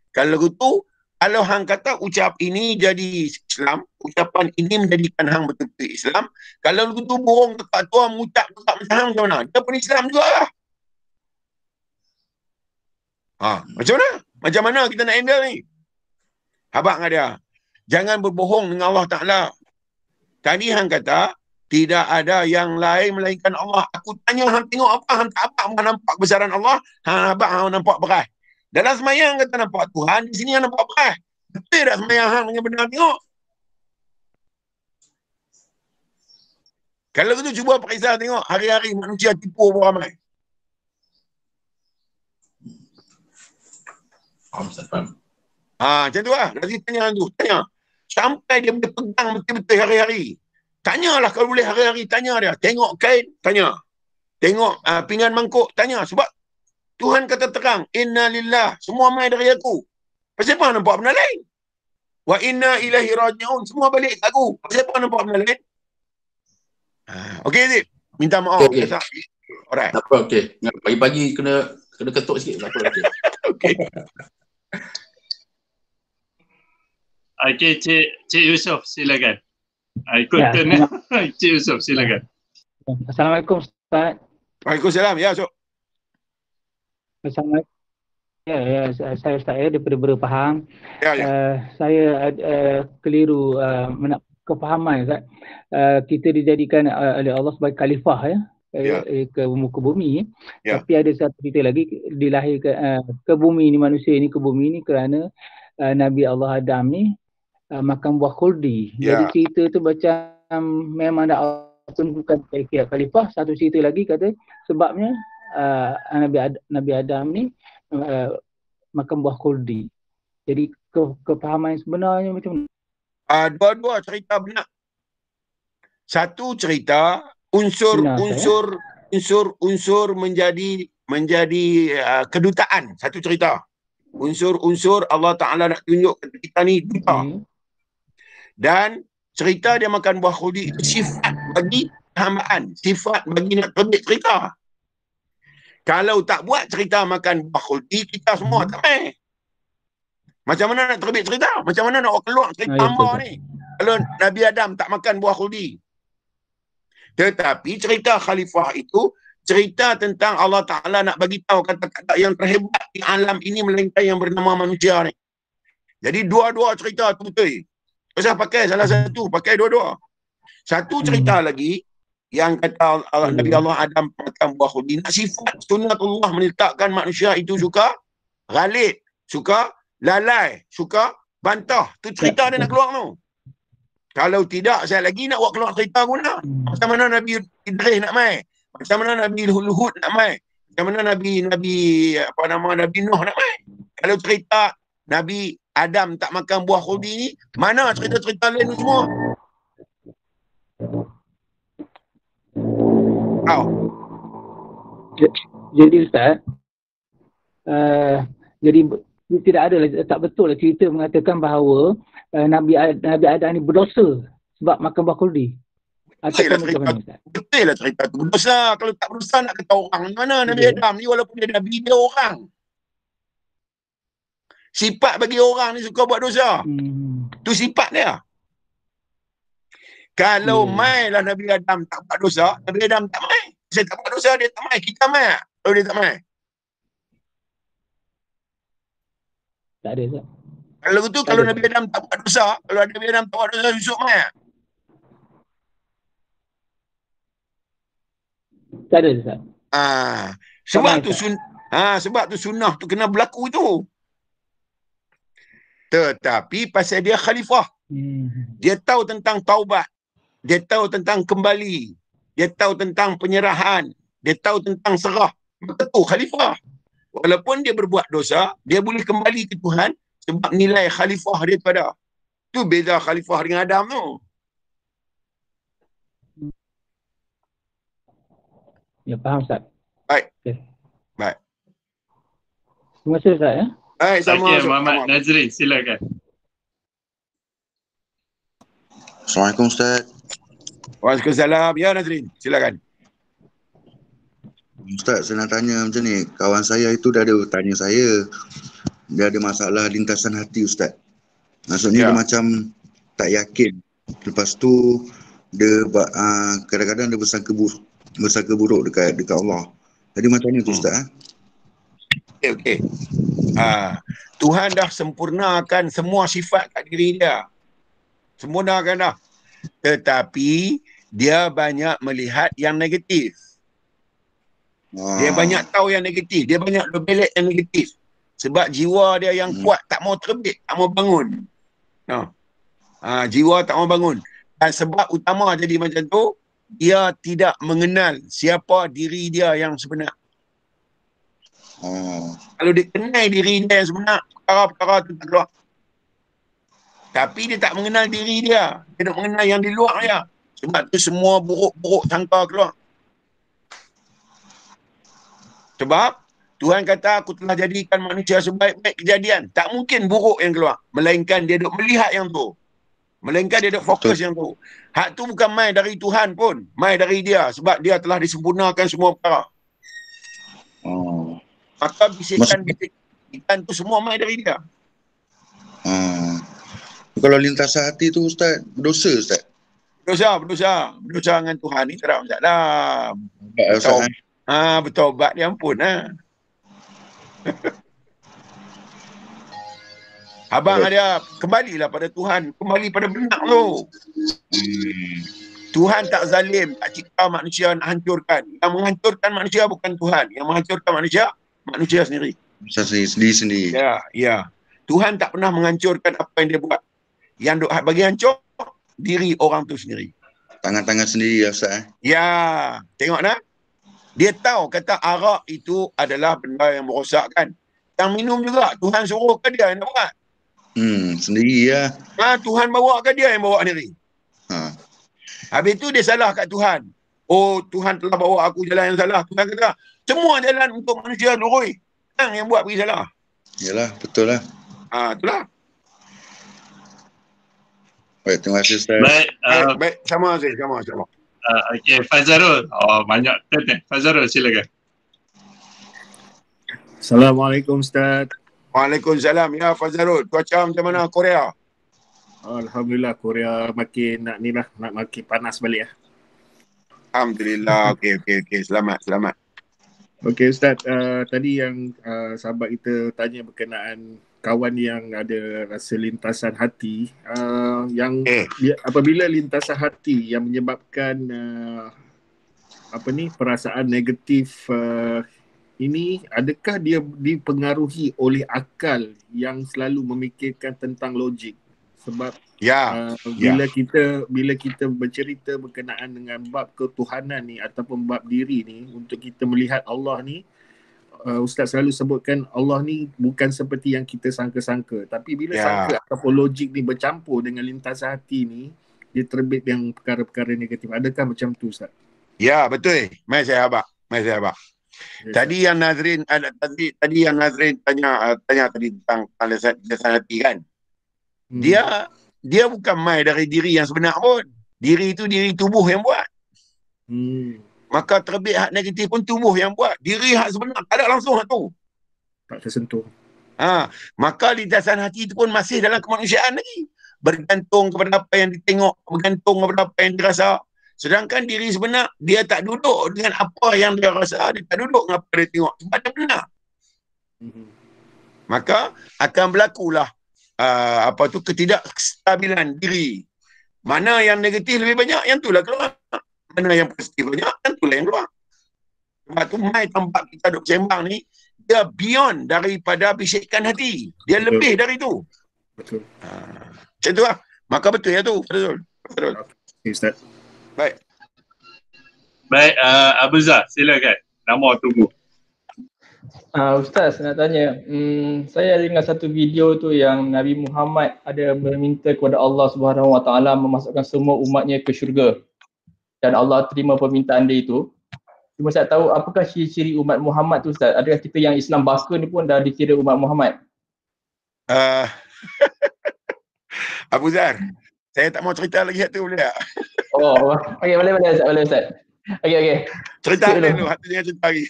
Kalau gitu, kalau hang kata ucap ini jadi Islam, ucapan ini menjadikan hang betul-betul Islam. Kalau gitu burung tekak tua mengucap tekak macam hang macam mana? Dia pun Islam juga lah. Macam mana? Macam mana kita nak handle ni? Abang dengan dia. Jangan berbohong dengan Allah Ta'ala. Tadi hang kata, tidak ada yang lain melainkan Allah. Aku tanya hang tengok apa, hang tak apa, hang nampak kebesaran Allah, hang nampak beras. Dalam semayang kata nampak Tuhan, di sini hang nampak beras. Betul tak semayang hang dengan benar tengok? Kalau begitu cuba periksa tengok hari-hari manusia tipu berapa ramai. Faham, Ustaz, faham. Macam tu lah. Nanti tanya tu. Tanya. Sampai dia boleh pegang betul-betul hari-hari. Tanyalah kalau boleh hari-hari. Tanya dia. Tengok kain. Tanya. Tengok pinggan mangkuk. Tanya. Sebab Tuhan kata terang. Inna lillah. Semua mai dari aku. Pasal apa nampak benda lain? Wa inna ilahi raji'un. Semua balik kat aku. Pasal apa nampak benda lain? Okey, Zip. Minta maaf. Okay. Alright. Tak apa, okey. Pagi-pagi kena ketuk sikit. Tak apa, okey. Okey. Okey, Cik Yusof, silakan. Ikut turn. Cik Yusof, silakan. Assalamualaikum, Ustaz. Waalaikumsalam. Ya, Sok. Assalamualaikum. Ya, saya Ustaz daripada Berpahang. Ya. Saya keliru kefahaman, Ustaz. Kita dijadikan oleh Allah sebagai khalifah ke muka bumi. Ya. Tapi ada satu cerita lagi, dilahirkan ke bumi ni, manusia ni ke bumi ni kerana Nabi Allah Adam ni makan buah khuldi. Ya. Jadi cerita tu macam memang dah Allah tunjukkan khalifah. Satu cerita lagi kata sebabnya Nabi Adam ni makan buah khuldi. Jadi kefahaman sebenarnya macam mana? Dua-dua cerita benar. Satu cerita unsur menjadi kedutaan. Satu cerita. Unsur Allah Ta'ala nak tunjuk kita ni duta. Dan cerita dia makan buah khuldi itu sifat bagi hambaan. Sifat bagi nak terbit cerita. Kalau tak buat cerita makan buah khuldi, kita semua tak main. Macam mana nak terbit cerita? Macam mana nak keluar cerita hamba ni? Kalau Nabi Adam tak makan buah khuldi. Tetapi cerita khalifah itu cerita tentang Allah Ta'ala nak bagi tahu kata-kata yang terhebat di alam ini melainkan yang bernama manusia ni. Jadi dua-dua cerita tu betul. Pasal pakai salah satu, pakai dua-dua. Satu cerita lagi yang kata Nabi Allah Adam makan buah khuldi. Nak sifat sunnatullah meletakkan manusia itu suka ghalid, suka lalai, suka bantah. Tu cerita dia nak keluar tu. Kalau tidak, saya lagi nak buat keluar cerita guna. Macam mana Nabi Idris nak mai? Macam mana Nabi Hud nak mai? Macam mana Nabi Nuh nak mai? Kalau cerita Nabi Adam tak makan buah khuldi ni, mana cerita-cerita lain tu semua? Jadi Ustaz, jadi tidak ada, tak betul lah cerita mengatakan bahawa Nabi Adam ni berdosa sebab makan buah khuldi. Betul lah cerita tu berdosa. Kalau tak berdosa nak kata orang mana Nabi Adam ni, walaupun dia Nabi, dia orang. Sifat bagi orang ni suka buat dosa. Tu sifat dia. Kalau mai lah Nabi Adam tak buat dosa, Nabi Adam tak mai. Saya tak buat dosa, dia tak mai. Kita mai kalau dia tak mai. Tak ada, Ustaz. Kalau begitu, kalau Nabi Adam tak buat dosa, kalau Nabi Adam tak buat dosa, Yusuf mai. Tak ada, Ustaz. Sebab tu sunnah tu kena berlaku itu. Tetapi pasal dia khalifah. Dia tahu tentang taubat. Dia tahu tentang kembali. Dia tahu tentang penyerahan. Dia tahu tentang serah. Maka tu khalifah. Walaupun dia berbuat dosa, dia boleh kembali ke Tuhan sebab nilai khalifah dia pada. Tu beza khalifah dengan Adam tu. Ya, faham Ustaz. Baik. Okay. Baik. Terima kasih Ustaz ya. Baik, sama. Okay, Muhammad Nazrin, silakan. Assalamualaikum Ustaz. Waalaikumsalam. Ya Nazrin, silakan. Ustaz, saya nak tanya macam ni. Kawan saya itu dah ada tanya saya. Dia ada masalah lintasan hati Ustaz. Maksudnya dia macam tak yakin. Lepas tu dia kadang-kadang dia bersangka buruk dekat Allah. Jadi macam ni tu Ustaz. Okey. Tuhan dah sempurnakan semua sifat kat diri dia. Sempurnakan dah. Tetapi dia banyak melihat yang negatif. Dia banyak tahu yang negatif. Dia banyak berbelek yang negatif. Sebab jiwa dia yang kuat tak mau terbit, tak mau bangun. Jiwa tak mau bangun. Dan sebab utama jadi macam tu, dia tidak mengenal siapa diri dia yang sebenar. Kalau dia kenal diri dia yang sebenar, perkara-perkara tu tak keluar. Tapi dia tak mengenal diri dia. Dia tak mengenal yang di luar dia. Sebab tu semua buruk-buruk sangka keluar. Sebab Tuhan kata aku telah jadikan manusia sebaik-baik kejadian. Tak mungkin buruk yang keluar. Melainkan dia duk melihat yang tu. Melainkan dia duk fokus yang tu. Hak tu bukan mai dari Tuhan pun. Mai dari dia. Sebab dia telah disempurnakan semua perkara. Maka bisikan tu semua mai dari dia. Kalau lintasan hati tu Ustaz, berdosa Ustaz? Berdosa dengan Tuhan ni tak ada masalah. Bertaubat dia ampun lah. Abang ada kembalilah pada Tuhan, kembali pada benar tu. Tuhan tak zalim, tak cipta manusia nak hancurkan. Yang menghancurkan manusia bukan Tuhan, yang menghancurkan manusia sendiri. Sendiri. Ya. Tuhan tak pernah menghancurkan apa yang dia buat. Yang bagi hancur diri orang tu sendiri. Tangan-tangan sendiri ya Ustaz. Ya, tengok nak. Dia tahu kata arak itu adalah benda yang merosakkan. Yang minum juga Tuhan suruh ke dia yang nak buat? Sendiri ya. Tuhan bawa ke dia yang bawa sendiri. Habis tu dia salah kat Tuhan. Oh, Tuhan telah bawa aku jalan yang salah. Tuhan kata, semua jalan untuk manusia lurus. Yang buat pergi salah. Yalah, betul lah. Itulah. Baik, terima kasih Ustaz. Baik, sama. Okey, Fazarul. Banyak ni. Fazarul, silakan. Assalamualaikum Ustaz. Waalaikumsalam. Ya Fazarul, cuaca macam mana Korea? Alhamdulillah, Korea makin nak makin panas balik lah. Alhamdulillah. Okey. Selamat. Okey Ustaz, tadi yang sahabat kita tanya berkenaan kawan yang ada rasa lintasan hati, yang apabila lintasan hati yang menyebabkan perasaan negatif ini, adakah dia dipengaruhi oleh akal yang selalu memikirkan tentang logik? Sebab bila kita bercerita berkenaan dengan bab ketuhanan ni ataupun bab diri ni, untuk kita melihat Allah ni, Ustaz selalu sebutkan Allah ni bukan seperti yang kita sangka-sangka. Tapi bila sangka ataupun logik ni bercampur dengan lintasan hati ni, dia terbit yang perkara-perkara negatif. Adakah macam tu Ustaz? Ya, betul. Mai saya abang. Tadi yang Nazrin tanya tadi tentang lintasan hati kan. Dia bukan mai dari diri yang sebenar pun. Diri itu diri tubuh yang buat. Maka terbit hak negatif pun tubuh yang buat. Diri hak sebenar tak ada langsung hak tu. Tak tersentuh. Maka lintasan hati itu pun masih dalam kemanusiaan lagi. Bergantung kepada apa yang ditengok, bergantung kepada apa yang dirasa. Sedangkan diri sebenar, dia tak duduk dengan apa yang dia rasa, dia tak duduk dengan apa dia tengok. Sebab dia benar. Maka akan berlakulah ketidakstabilan diri. Mana yang negatif lebih banyak, yang itulah keluar. Mana yang positif banyak, yang itulah yang keluar. Sebab tu mai tempat kita duduk sembang ni, dia beyond daripada bisikan hati. Dia lebih dari tu. Betul. Macam tu lah. Maka betul ya tu. Betul. Ustaz. Baik. Abu Zah, silakan. Nama tunggu. Ustaz nak tanya, saya dengar satu video tu yang Nabi Muhammad ada meminta kepada Allah Subhanahu Wa Taala memasukkan semua umatnya ke syurga. Dan Allah terima permintaan dia itu. Cuma saya tahu apakah ciri-ciri umat Muhammad tu Ustaz? Adakah kita yang Islam baka ni pun dah dikira umat Muhammad? Abu Zar, saya tak mau cerita lagi satu boleh tak? Okey, boleh Ustaz. Okey. Cerita dulu, hati jangan cerita lagi.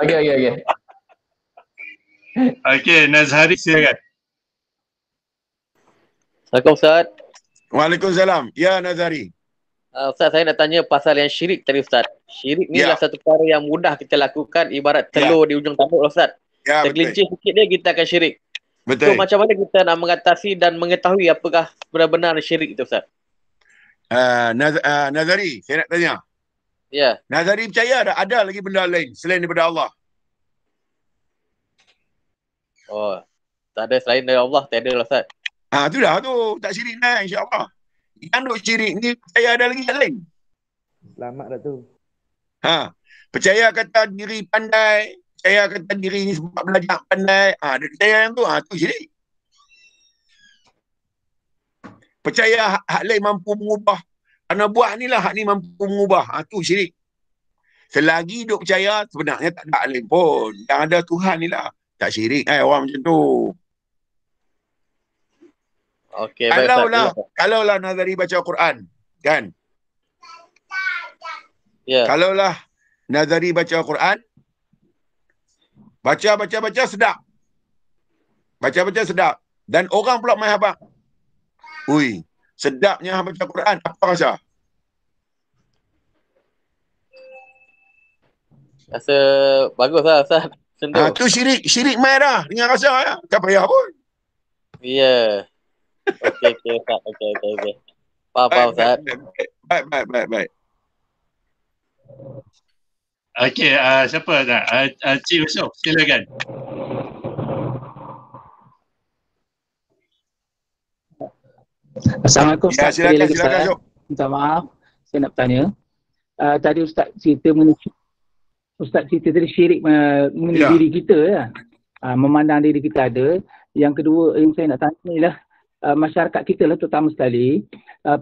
Okey. Okey, Nazhari silakan. Assalamualaikum Ustaz. Waalaikumsalam. Ya Nazhari. Ustaz, saya nak tanya pasal yang syirik tadi Ustaz. Syirik ni adalah satu perkara yang mudah kita lakukan, ibarat telur di ujung tanduk Ustaz. Tergelincir sikit dia, kita akan syirik. Betul. So macam mana kita nak mengatasi dan mengetahui apakah benar-benar syirik itu Ustaz? Nazari, saya nak tanya. Ya. Nazari percaya ada lagi benda lain selain daripada Allah? Oh, tak ada selain dari Allah, tak ada lah Ustaz. Tu dah tu, tak syirik dah insya-Allah. Yang duk syirik ni percaya ada lagi yang lain. Selamat dah tu. Percaya kata diri pandai, percaya kata diri ni sebab belajar pandai. Dia percaya yang tu syirik. Percaya hak lain mampu mengubah. Kerana buat ni lah hak ni mampu mengubah. Tu syirik. Selagi duk percaya, sebenarnya tak ada hak lain pun. Yang ada Tuhan ni lah. Tak syirik orang macam tu. Okey, baik. Kalaulah Nazari baca Quran, kan? Ya. Kalaulah Nazari baca Quran, baca sedap. Baca sedap. Dan orang pula main habaq. Ui, sedapnya baca Quran, apa rasa? Rasa bagus lah Ustaz. Sendu. Tu syirik main dah. Dengan rasa ya. Tak payah pun. Ya. Okey Ustaz. Okey. Faham Ustaz. Baik. Okey, siapa tak? Cik Yusof, silakan. Assalamualaikum Ustaz. Silakan. Minta maaf, saya nak bertanya. Tadi Ustaz cerita tadi syirik mengenai diri kita ya. Memandang diri kita ada. Yang kedua yang saya nak tanya ialah masyarakat kita lah terutama sekali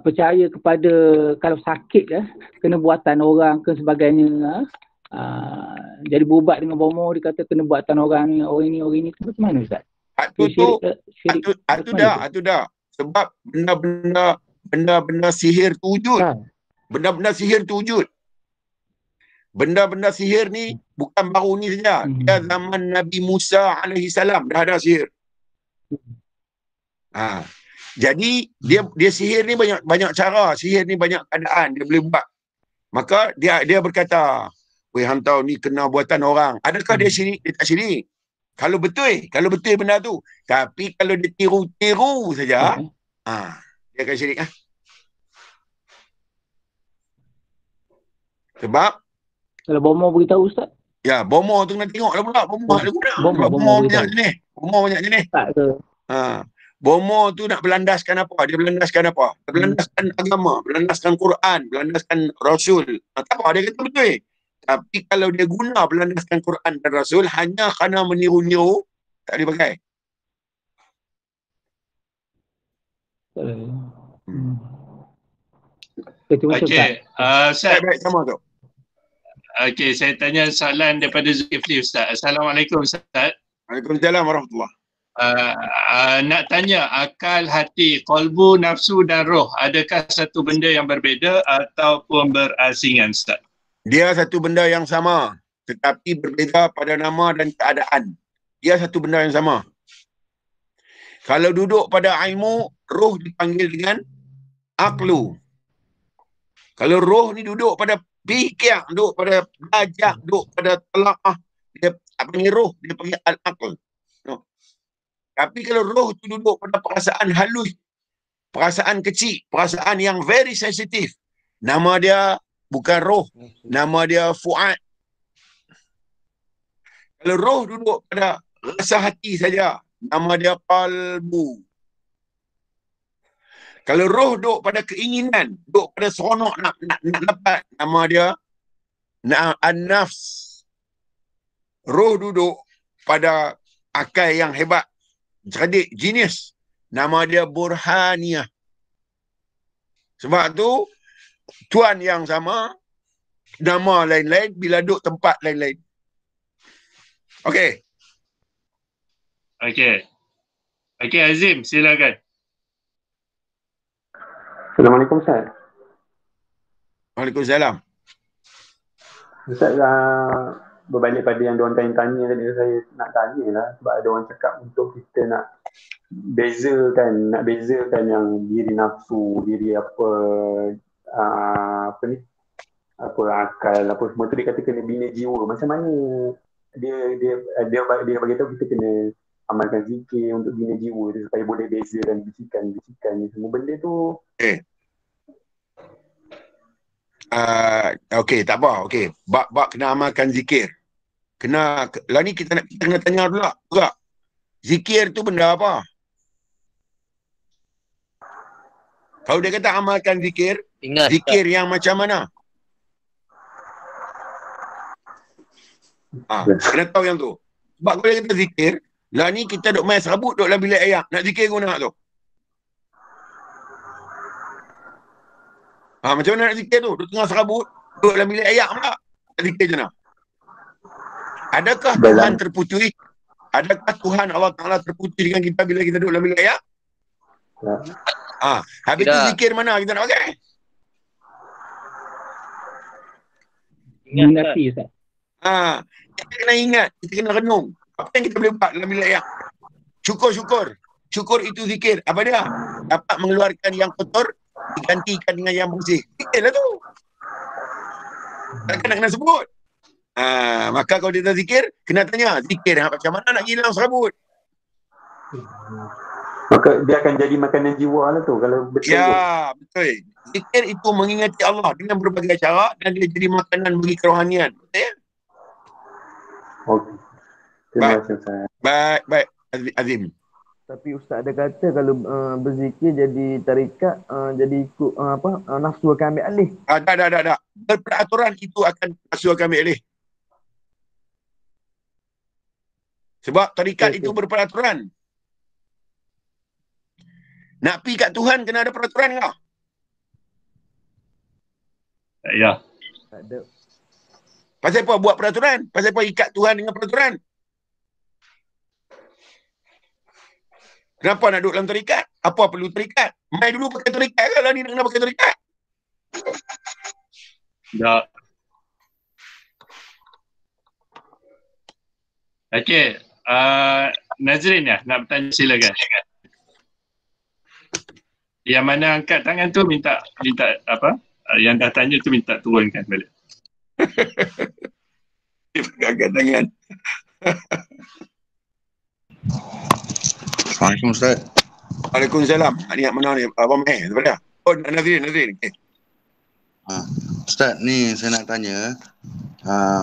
percaya kepada kalau sakit kena buatan orang ke sebagainya. Jadi berubat dengan bomo dia kata kena buatan orang ni macam mana Ustaz? Itu dah. Sebab benda-benda sihir tu wujud. Benda-benda sihir tu wujud. Benda-benda sihir ni bukan baru ni saja. Dia zaman Nabi Musa alaihi salam dah ada sihir. Jadi dia sihir ni banyak cara, sihir ni banyak keadaan dia boleh buat. Maka dia berkata, "Weh hang tahu ni kena buatan orang." Adakah dia syirik? Dia tak syirik. Kalau betul benda tu. Tapi kalau dia tiru-tiru saja, dia akan syirik Sebab kalau bomo beritahu Ustaz? Ya, bomo tu kena tengoklah pula. Bomo banyak jenis. Tak ke? Bomo tu nak berlandaskan apa? Dia berlandaskan apa? Dia berlandaskan agama, berlandaskan Quran, berlandaskan Rasul. Tak apa, dia kata betul. Tapi kalau dia guna berlandaskan Quran dan Rasul hanya kerana meniru-niru, tak boleh pakai. Okey, Ustaz. Baik, sama tu. Okey, saya tanya soalan daripada Zulkifli Ustaz. Assalamualaikum Ustaz. Waalaikumsalam warahmatullahi. Nak tanya, akal, hati, qalbu, nafsu dan roh, adakah satu benda yang berbeza ataupun berasingan Ustaz? Dia satu benda yang sama, tetapi berbeza pada nama dan keadaan. Dia satu benda yang sama. Kalau duduk pada ilmu, roh dipanggil dengan aklu. Kalau roh ni duduk pada fikir, duduk pada belajar, duduk pada telaqah, dia tak panggil roh, dia panggil al-aql. Tapi kalau roh tu duduk pada perasaan halus, perasaan kecil, perasaan yang very sensitif, nama dia bukan roh, nama dia fuad. Kalau roh duduk pada rasa hati saja, nama dia qalbu. Kalau roh duduk pada keinginan, duduk pada seronok nak dapat, nama dia an-nafs. Roh duduk pada akal yang hebat, cerdik, genius, nama dia burhaniyah. Sebab tu tuan yang sama, nama lain-lain bila duduk tempat lain-lain. Okey. Okey Azim, silakan. Assalamualaikum Ustaz. Waalaikumsalam. Ustaz, berbalik pada yang diorang tanya tadi, saya nak tanya lah sebab ada orang cakap untuk kita nak bezakan yang diri nafsu, diri apa akal, apa semua tu dia kata kena bina jiwa. Macam mana dia bagi tahu kita kena amalkan zikir untuk bina jiwa dia supaya boleh bezakan bisikan-bisikan ni. Semua benda tu okey, tak apa. Okey, bab kena amalkan zikir. Lah ni kita kena tanya dulu juga. Zikir tu benda apa? Kalau dia kata amalkan zikir, Ingat, zikir yang macam mana? Kena tahu yang tu. Sebab kalau dia kata zikir, lah ni kita duk main serabut duk dalam bilik ayak. Nak zikir guna tu. Macam mana nak zikir tu? Duk tengah serabut, duk dalam bilik ayak pula. Nak zikir je nak. Adakah Tuhan terputus? Adakah Tuhan Allah Ta'ala terputus dengan kita bila kita duduk dalam bilik ayak? Habis tu zikir mana kita nak pakai? Ingati Ustaz. Kita kena ingat, kita kena renung. Apa yang kita boleh buat dalam bilik ayak? Syukur itu zikir. Apa dia? Dapat mengeluarkan yang kotor, digantikan dengan yang bersih. Zikir lah tu. Takkan nak kena sebut. Maka kalau dia tak zikir, kena tanya, zikir macam mana nak hilang serabut? Maka dia akan jadi makanan jiwa lah tu kalau betul. Ya, betul. Zikir itu mengingati Allah dengan berbagai cara dan dia jadi makanan bagi kerohanian. Betul ya? Okey. Terima kasih Ustaz. Baik, Azim. Tapi Ustaz ada kata kalau berzikir jadi tarikat, jadi ikut nafsu akan ambil alih. Tak. Berperaturan itu akan nafsu akan ambil alih. Sebab tarikat itu berperaturan. Nak pergi kat Tuhan kena ada peraturan kau. Ya. Tak ada. Pasal apa buat peraturan? Pasal apa ikat Tuhan dengan peraturan? Kenapa nak duduk dalam tarikat? Apa perlu tarikat? Mai dulu pakai tarikat ke lah ni nak kena pakai tarikat? Tak. Okey. Nazrin ya, nak bertanya silakan. Yang mana angkat tangan tu minta apa? Yang dah tanya tu minta turunkan balik. Angkat tangan. Assalamualaikum Ustaz. Waalaikumsalam. Ni yang mana ni? Abang daripada? Oh, Nazrin. Okay. Ustaz, ni saya nak tanya,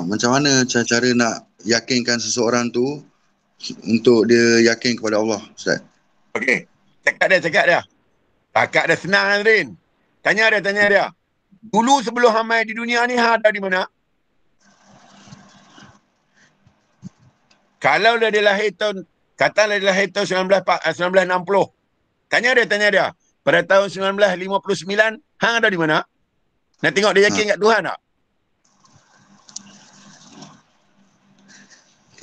macam mana cara nak yakinkan seseorang tu untuk dia yakin kepada Allah, Ustaz? Okey. Cakap dia. Cakap dia senang, Nazrin. Tanya dia. Dulu sebelum Hamai di dunia ni, ada di mana? Kalau dia lahir tahun, katalah dia lahir tahun 1960. Tanya dia. Pada tahun 1959, hang ada di mana? Nak tengok dia yakin kat Tuhan tak?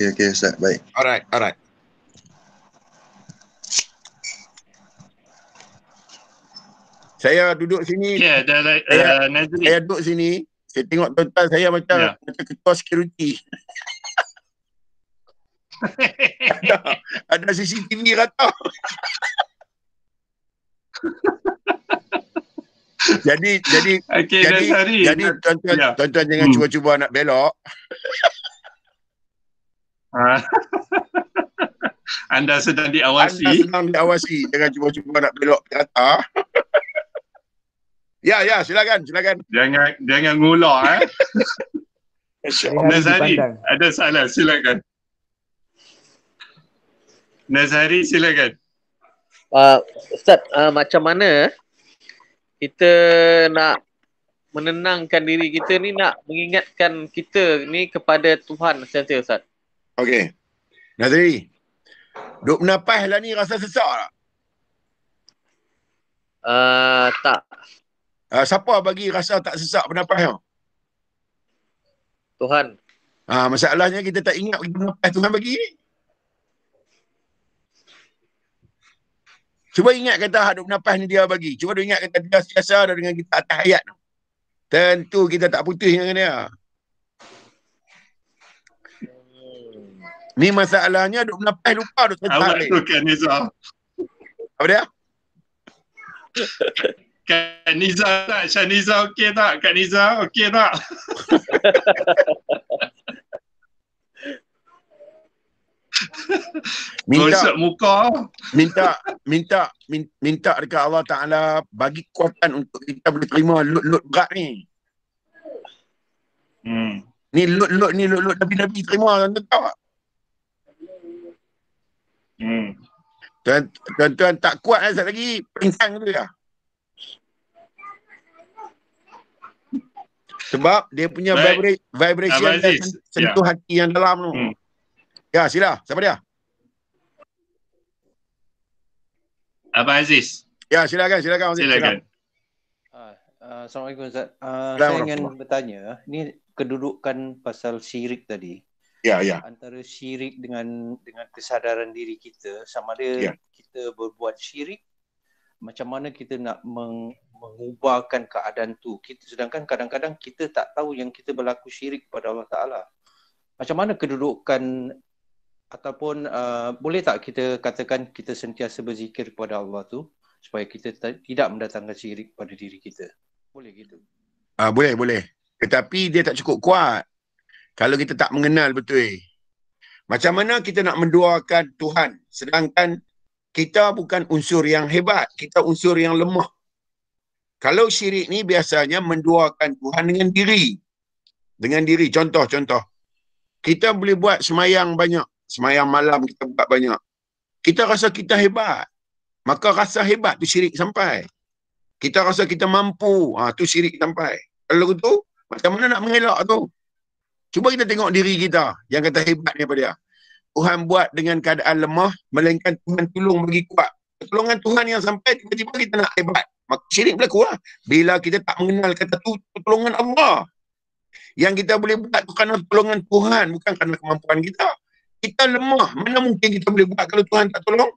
Okey, Ustaz. Baik. Alright. Saya duduk sini. Saya duduk sini. Saya tengok tuan-tuan saya macam ketua security. ada CCTV rata. Jadi tuan-tuan jangan cuba-cuba nak belok. Anda sedang diawasi. Jangan cuba-cuba nak belok ke atas. Ya, silakan. Jangan ngular Nazari, ada salah, silakan. Nazari, silakan. Ustaz, macam mana kita nak menenangkan diri kita ni, nak mengingatkan kita ni kepada Tuhan sentiasa, Ustaz? Okey. Nazari, duk bernafas lah ni rasa sesak tak? Tak. Siapa bagi rasa tak sesak bernafas tu? Tuhan. Masalahnya kita tak ingat bagi bernafas Tuhan bagi ni. Cuba ingat kata hidup nafas ni dia bagi. Cuba dia ingat kata dia siasa dah dengan kita atas hayat. Tentu kita tak putus dengan dia. Ni masalahnya duk nafas lupa duk sesak. Awak tu Kak Niza. Apa dia? Kak Niza tak? Syaniza okey tak? Kak Niza okey tak? Gosok muka. Minta dekat Allah Ta'ala bagi kekuatan untuk kita boleh terima lut-lut berat ni. Ni lut-lut Nabi-Nabi terima, tuan-tuan tahu tak? Tuan-tuan tak kuat sekejap lagi, pingsan tu ya. Sebab dia punya vibration dan sentuh hati yang dalam tu. Ya, sila. Siapa dia? Abang Aziz. Ya, silakan. Silakan. Assalamualaikum Ustaz. Saya ingin bertanya, ni kedudukan pasal syirik tadi. Ya. Antara syirik dengan kesadaran diri kita, sama ada kita berbuat syirik, macam mana kita nak mengubahkan keadaan tu. Sedangkan kadang-kadang kita tak tahu yang kita berlaku syirik kepada Allah Ta'ala. Macam mana kedudukan ataupun boleh tak kita katakan kita sentiasa berzikir kepada Allah tu supaya kita tidak mendatangkan syirik pada diri kita? Boleh gitu? Boleh. Tetapi dia tak cukup kuat kalau kita tak mengenal betul. Macam mana kita nak mendoakan Tuhan sedangkan kita bukan unsur yang hebat, kita unsur yang lemah. Kalau syirik ni biasanya mendoakan Tuhan dengan diri. Contoh. Kita boleh buat semayang banyak. Semayang malam kita buat banyak. Kita rasa kita hebat. Maka rasa hebat tu syirik sampai. Kita rasa kita mampu. Tu syirik sampai. Kalau tu, macam mana nak mengelak tu? Cuba kita tengok diri kita yang kata hebat ni apa dia. Tuhan buat dengan keadaan lemah, melainkan Tuhan tolong bagi kuat. Pertolongan Tuhan yang sampai, tiba-tiba kita nak hebat. Maka syirik berlaku lah. Bila kita tak mengenal kata tu pertolongan Allah. Yang kita boleh buat tu kerana pertolongan Tuhan, bukan kerana kemampuan kita. Kita lemah. Mana mungkin kita boleh buat kalau Tuhan tak tolong?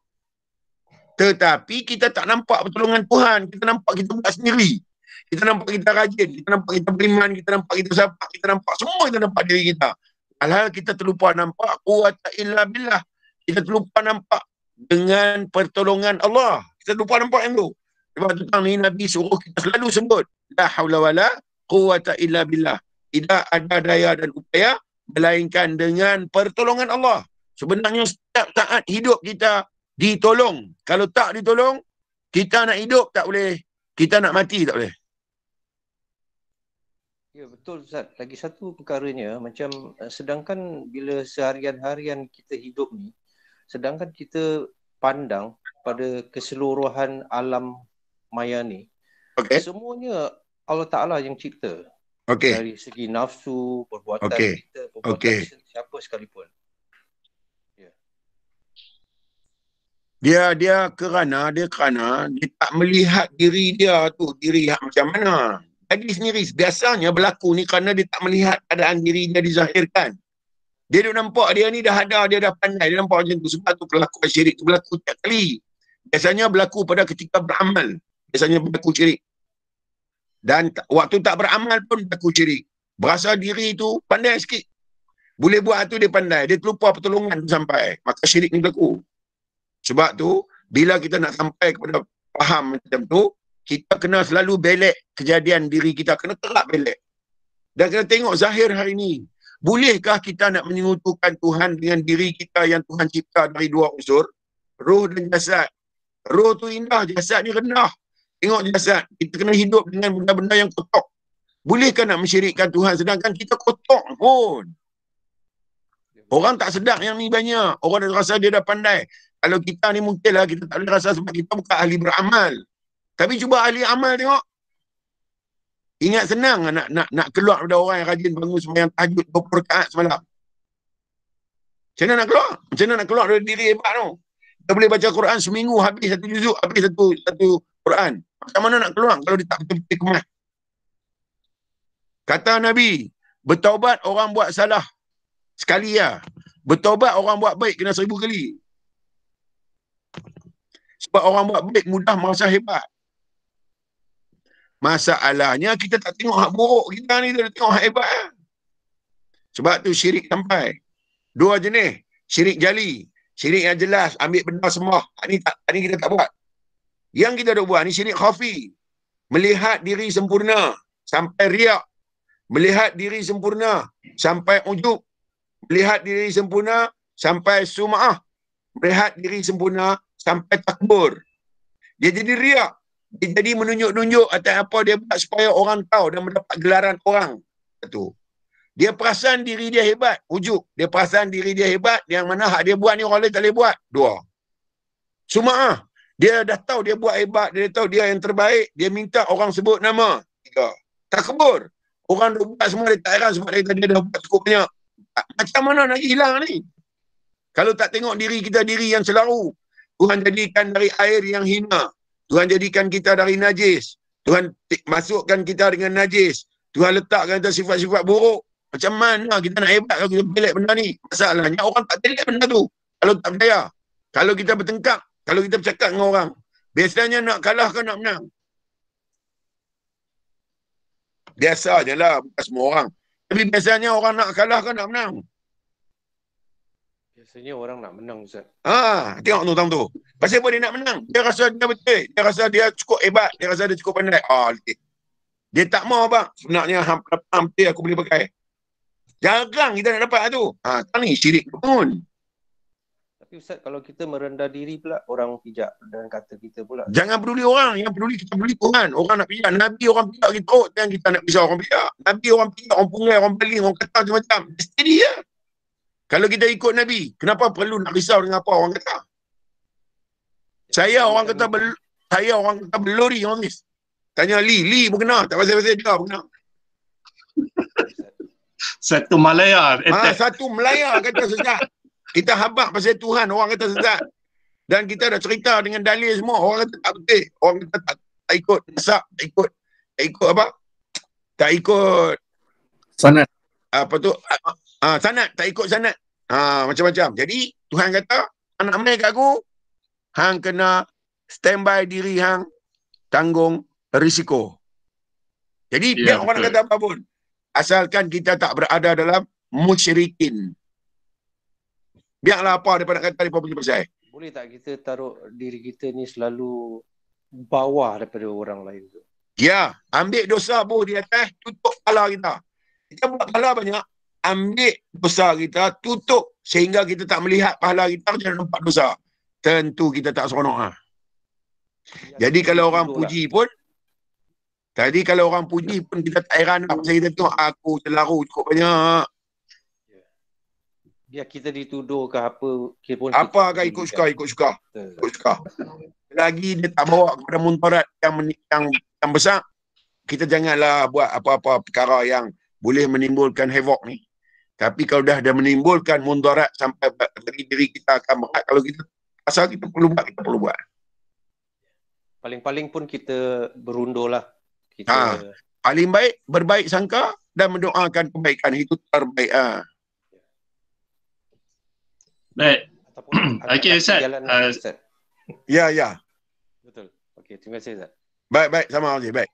Tetapi kita tak nampak pertolongan Tuhan. Kita nampak kita buat sendiri. Kita nampak kita rajin. Kita nampak kita beriman. Kita nampak kita sabar. Kita nampak semua kita nampak diri kita. Hal-hal kita terlupa nampak quwwata illa billah. Kita terlupa nampak dengan pertolongan Allah. Kita lupa nampak yang tu. Sebab tu ni Nabi suruh kita selalu sebut la haula wala quwwata illa billah. Tidak ada daya dan upaya melainkan dengan pertolongan Allah. Sebenarnya setiap saat hidup kita ditolong. Kalau tak ditolong, kita nak hidup tak boleh. Kita nak mati tak boleh. Ya betul Ustaz. Lagi satu perkaranya, macam sedangkan bila seharian-harian kita hidup ni, sedangkan kita pandang pada keseluruhan alam maya ni, semuanya Allah Ta'ala yang cipta. Dari segi nafsu, perbuatan kita, perbuatan siapa sekalipun. Dia kerana dia tak melihat diri dia tu, diri yang macam mana. Jadi sendiri biasanya berlaku ni kerana dia tak melihat keadaan diri dia dizahirkan. Dia dah nampak dia ni dah ada, dia dah pandai, dia nampak macam tu. Sebab tu perlakuan syirik tu berlaku tiap kali. Biasanya berlaku pada ketika beramal. Biasanya berlaku syirik. Dan waktu tak beramal pun berlaku syirik. Berasa diri tu pandai sikit. Boleh buat tu dia pandai. Dia terlupa pertolongan tu sampai. Maka syirik ni berlaku. Sebab tu, bila kita nak sampai kepada faham macam tu, kita kena selalu belek kejadian diri kita. Kena terap belek. Dan kena tengok zahir hari ni. Bolehkah kita nak menyekutukan Tuhan dengan diri kita yang Tuhan cipta dari dua unsur? Roh dan jasad. Roh tu indah, jasad ni rendah. Tengok jasad. Kita kena hidup dengan benda-benda yang kotor. Bolehkah nak mensyirikkan Tuhan sedangkan kita kotor pun? Orang tak sedar yang ni banyak. Orang dah rasa dia dah pandai. Kalau kita ni mungkinlah kita tak boleh rasa sebab kita bukan ahli beramal. Tapi cuba ahli amal tengok. Ingat senang nak keluar daripada orang yang rajin bangun sembahyang tahajud 20 rakaat semalam. Macam mana nak keluar? Macam mana nak keluar dari diri hebat tu? Kita boleh baca Quran seminggu habis satu juzuk, habis satu Quran. Macam mana nak keluar kalau dia tak betul-betul kemas? Kata Nabi, bertaubat orang buat salah sekali ya. Bertaubat orang buat baik kena 1000 kali. Sebab orang buat baik mudah merasa hebat. Masalahnya kita tak tengok hak buruk kita ni, kita tengok hak hebat. Sebab tu syirik sampai. Dua jenis. Syirik jali. Syirik yang jelas, ambil benda sembah. Ni kita tak buat. Yang kita dah buat ni syirik khafi. Melihat diri sempurna sampai riak. Melihat diri sempurna sampai ujub. Melihat diri sempurna sampai sum'ah, melihat diri sempurna, sampai takbur. Dia jadi riak. Dia jadi menunjuk-nunjuk atas apa dia buat supaya orang tahu dan mendapat gelaran orang. Itu. Dia perasan diri dia hebat, ujuk. Dia perasan diri dia hebat, yang mana hak dia buat ni orang lain tak boleh buat. 2. Sum'ah. Dia dah tahu dia buat hebat, dia tahu dia yang terbaik, dia minta orang sebut nama. 3. Takbur. Orang dah buat semua, dia tak heran sebab dia dah buat cukup banyak. Macam mana nak hilang ni? Kalau tak tengok diri kita diri yang selaru. Tuhan jadikan dari air yang hina. Tuhan jadikan kita dari najis. Tuhan masukkan kita dengan najis. Tuhan letakkan kita sifat-sifat buruk. Macam mana kita nak hebat kalau kita pelak benda ni? Masalahnya orang tak pelak benda tu. Kalau tak percaya. Kalau kita bertengkar. Kalau kita bercakap dengan orang. Biasanya nak kalah ke nak menang? Biasa je lah. Bukan semua orang. Tapi biasanya orang nak kalah ke nak menang? Biasanya orang nak menang, Ustaz. Tengok tuan tu. Pasal apa dia nak menang? Dia rasa dia betul. Dia rasa dia cukup hebat. Dia rasa dia cukup pandai. Dia tak mau bang. Sebenarnya hampir aku boleh pakai. Jarang kita nak dapat tu. Tak ni syirik pun. Tapi Ustaz, kalau kita merendah diri pula, orang pijak dan kata kita pula. Jangan peduli orang. Yang peduli kita peduli Tuhan. Orang nak pijak. Nabi orang pijak kita. Dan kita nak pisah orang pijak. Nabi orang pijak, orang pungai, orang baling, orang kata macam-macam. Steady je. Kalau kita ikut Nabi, kenapa perlu nak risau dengan apa orang kata? Saya orang kata belori orang ni. Tanya Lee pun kena. Tak pasal-pasal dia pun kena. Satu Malaya. Satu Melaya kata sesat. Kita habaq pasal Tuhan, orang kata sesat. Dan kita dah cerita dengan dalil semua, orang kata tak betul. Orang kata tak ikut nasab, tak ikut apa? Tak ikut sanad. Apa tu? Sanad, tak ikut sanad. Macam-macam. Jadi Tuhan kata, anak mai kat aku, hang kena standby diri hang, tanggung risiko. Jadi biar orang kata apa pun, asalkan kita tak berada dalam musyrikin. Biarlah apa daripada kata dia punya pasal. Boleh tak kita taruh diri kita ni selalu bawah daripada orang lain tu? Ya, ambil dosa di atas, tutup kepala kita. Kita buat pahala banyak, ambil dosa kita, tutup sehingga kita tak melihat pahala kita, jangan nampak dosa. Tentu kita tak seronok. Jadi kalau orang puji pun, kalau orang puji pun kita tak heran apa kita tengok aku selaru cukup banyak. Biar kita dituduh ke apa pun. Apa kan ikut suka. Lagi dia tak bawa kepada muntarat yang besar, kita janganlah buat apa-apa perkara yang boleh menimbulkan havoc ni. Tapi kalau dah menimbulkan mundarat sampai bagi diri kita akan berat, kalau kita asal kita perlu buat. Paling-paling pun kita berundur lah. Paling baik berbaik sangka dan mendoakan kebaikan, itu terbaik. Baik. Okey Ustaz. Ya. Betul. Okey, terima kasih Ustaz. Baik, sama Ali. Baik.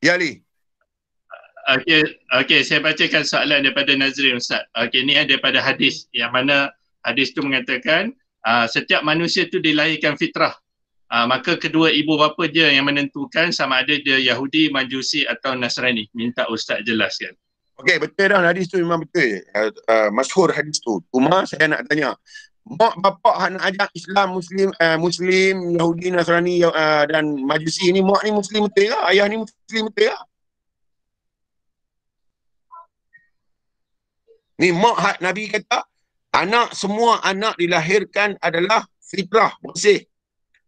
Ya Ali. Okey, saya bacakan soalan daripada Nazrin Ustaz. Okey, ni daripada hadis, yang mana hadis tu mengatakan setiap manusia tu dilahirkan fitrah. Maka kedua ibu bapa dia yang menentukan sama ada dia Yahudi, Majusi atau Nasrani. Minta Ustaz jelaskan. Okey, betul dah hadis tu, memang betul. Masyhur hadis tu. Cuma saya nak tanya, mak bapak nak ajak Islam, Muslim, Yahudi, Nasrani dan Majusi ni, mak ni Muslim betul ke? Ayah ni Muslim betul ke? Ni mak Nabi kata, semua anak dilahirkan adalah fitrah, bersih.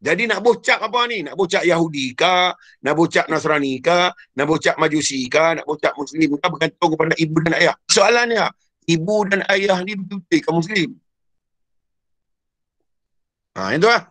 Jadi nak bocak apa ni? Nak bocak Yahudi ke? Nak bocak Nasrani ke? Nak bocak Majusi ke? Nak bocak Muslim ke? Bergantung kepada ibu dan ayah. Soalannya, ibu dan ayah ni betul-betul ke Muslim? Itu lah.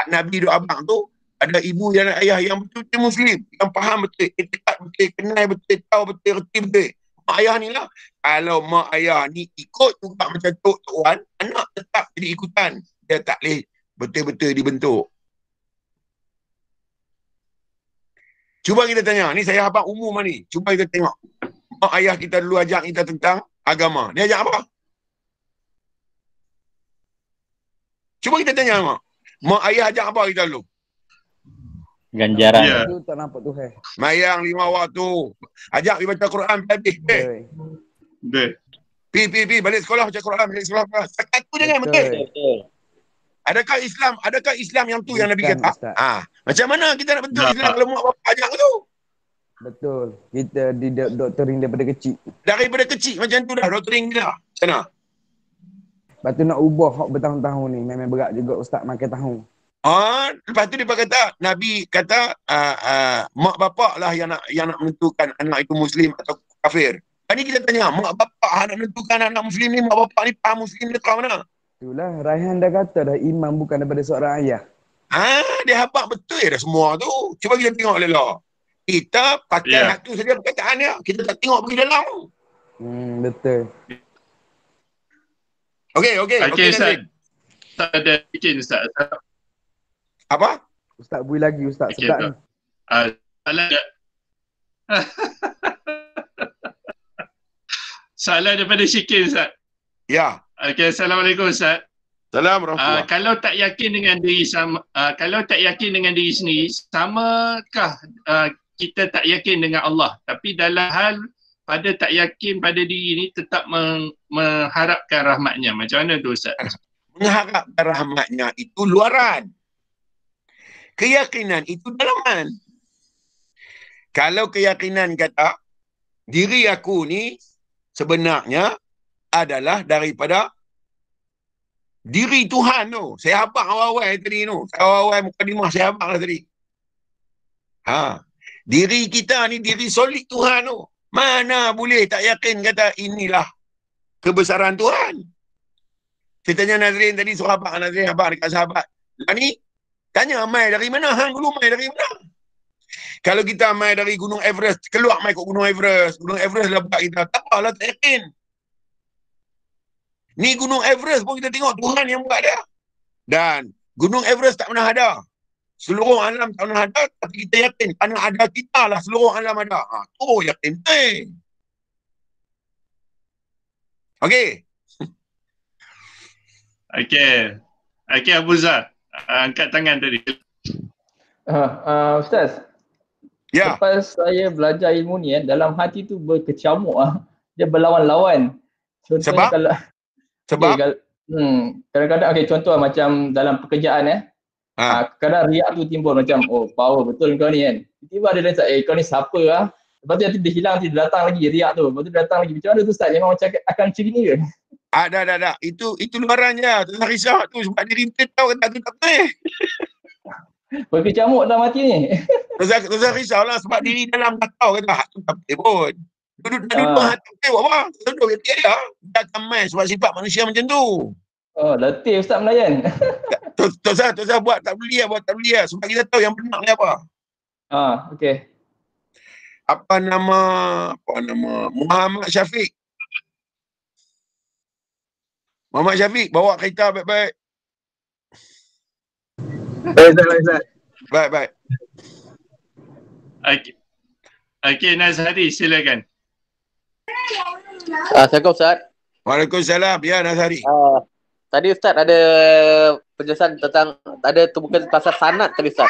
Nabi doa abang tu, ada ibu dan ayah yang betul-betul Muslim. Yang faham betul, etikat betul, kenal betul, tahu betul, reti betul. Mak ayah ni lah. Kalau mak ayah ni ikut juga macam Tok Wan, anak tetap jadi ikutan. Dia tak boleh betul-betul dibentuk. Cuba kita tanya, ni saya abang umum ni. Cuba kita tengok. Mak ayah kita dulu ajak kita tentang agama. Dia ajak apa? Cuba kita tanya mak ayah ajak apa kita dulu? Ganjaran. Itu tak nampak tu Mayang 5 waktu. Ajak pergi baca Quran habis. Pi, balik sekolah baca Quran, balik sekolah. Setakat tu jangan betul. Adakah Islam yang tu yang Nabi Bukan, kata? Ustaz. Macam mana kita nak bentuk Islam kalau mak bapak ajak tu? Betul. Kita doktrin daripada kecil. Daripada kecil macam tu dah, doktrin dah. Macam mana? Lepas tu nak ubah hak bertahun-tahun ni memang berat juga Ustaz makan tahun. Lepas tu dia kata, Nabi kata mak bapak lah yang nak menentukan anak itu Muslim atau kafir. Ini kita tanya, mak bapak nak menentukan anak Muslim ni, mak bapak ni faham Muslim dia tahu mana? Itulah, Raihan dah kata dah iman bukan daripada seorang ayah. Dia habaq betul dah semua tu. Cuba kita tengok Lela. Kita pakai hak tu saja perkataan dia. Kita tak tengok pergi dalam. Betul. Okey, Ustaz. Tak ada izin Ustaz. Apa? Ustaz bui lagi Ustaz, sedap ni. Soalan daripada Syikin Ustaz. Ya. Okey, Assalamualaikum Ustaz. Assalamualaikum. Kalau tak yakin dengan diri sendiri, samakah kita tak yakin dengan Allah? Tapi dalam hal pada tak yakin pada diri ni tetap mengharapkan rahmatnya. Macam mana tu Ustaz? Mengharapkan rahmatnya itu luaran. Keyakinan itu dalaman. Kalau keyakinan kata diri aku ni sebenarnya adalah daripada diri Tuhan tu. Saya habaq awal-awal tadi tu. Awal-awal mukadimah saya habaq lah tadi. Diri kita ni diri solid Tuhan tu. Mana boleh tak yakin kata inilah kebesaran Tuhan. Saya tanya Nazrin tadi, sahabat Nazrin habaq dekat sahabat. Ni tanya mai dari mana? Hang dulu mai dari mana? Kalau kita mai dari Gunung Everest, keluar mai kat Gunung Everest. Gunung Everest lah buat kita. Tak apalah, tak yakin. Ni Gunung Everest pun kita tengok Tuhan yang buat dia. Dan Gunung Everest tak pernah ada. Seluruh alam tak pernah ada, tapi kita yakin kerana ada kita lah seluruh alam ada. Tu yakin. Okey. Okey Abu Zah. Angkat tangan tadi. Ustaz. Ya. Lepas saya belajar ilmu ni dalam hati tu berkecamuk dia berlawan-lawan. Contohnya Sebab? Kadang-kadang contoh macam dalam pekerjaan kadang riak tu timbul macam power betul kau ni kan. Tiba-tiba ada rasa kau ni siapa lah. Lepas tu nanti dia hilang, nanti dia datang lagi riak tu. Lepas tu dia datang lagi. Macam mana tu Ustaz? Memang macam akan macam ni ke? Dah. Itu luaran je. Tak risau tu sebab diri kita tahu kata tu tak boleh. Berkecamuk dalam hati ni. Tak usah risau lah sebab diri dalam tak tahu kata hak tu tak boleh pun. Duduk hati buat apa? Duduk dia dia akan main sebab sifat manusia macam tu. Letih Ustaz melayan. Tak usah buat tak boleh lah. Sebab kita tahu yang benar ni apa. Okey. Apa nama Muhammad Syafiq. Muhammad Syafiq bawa kereta baik-baik. Baik. Okey Nazhari silakan. Assalamualaikum Ustaz. Waalaikumsalam. Ya Nazhari. Tadi Ustaz ada penjelasan tentang bukan pasal sanad tadi Ustaz.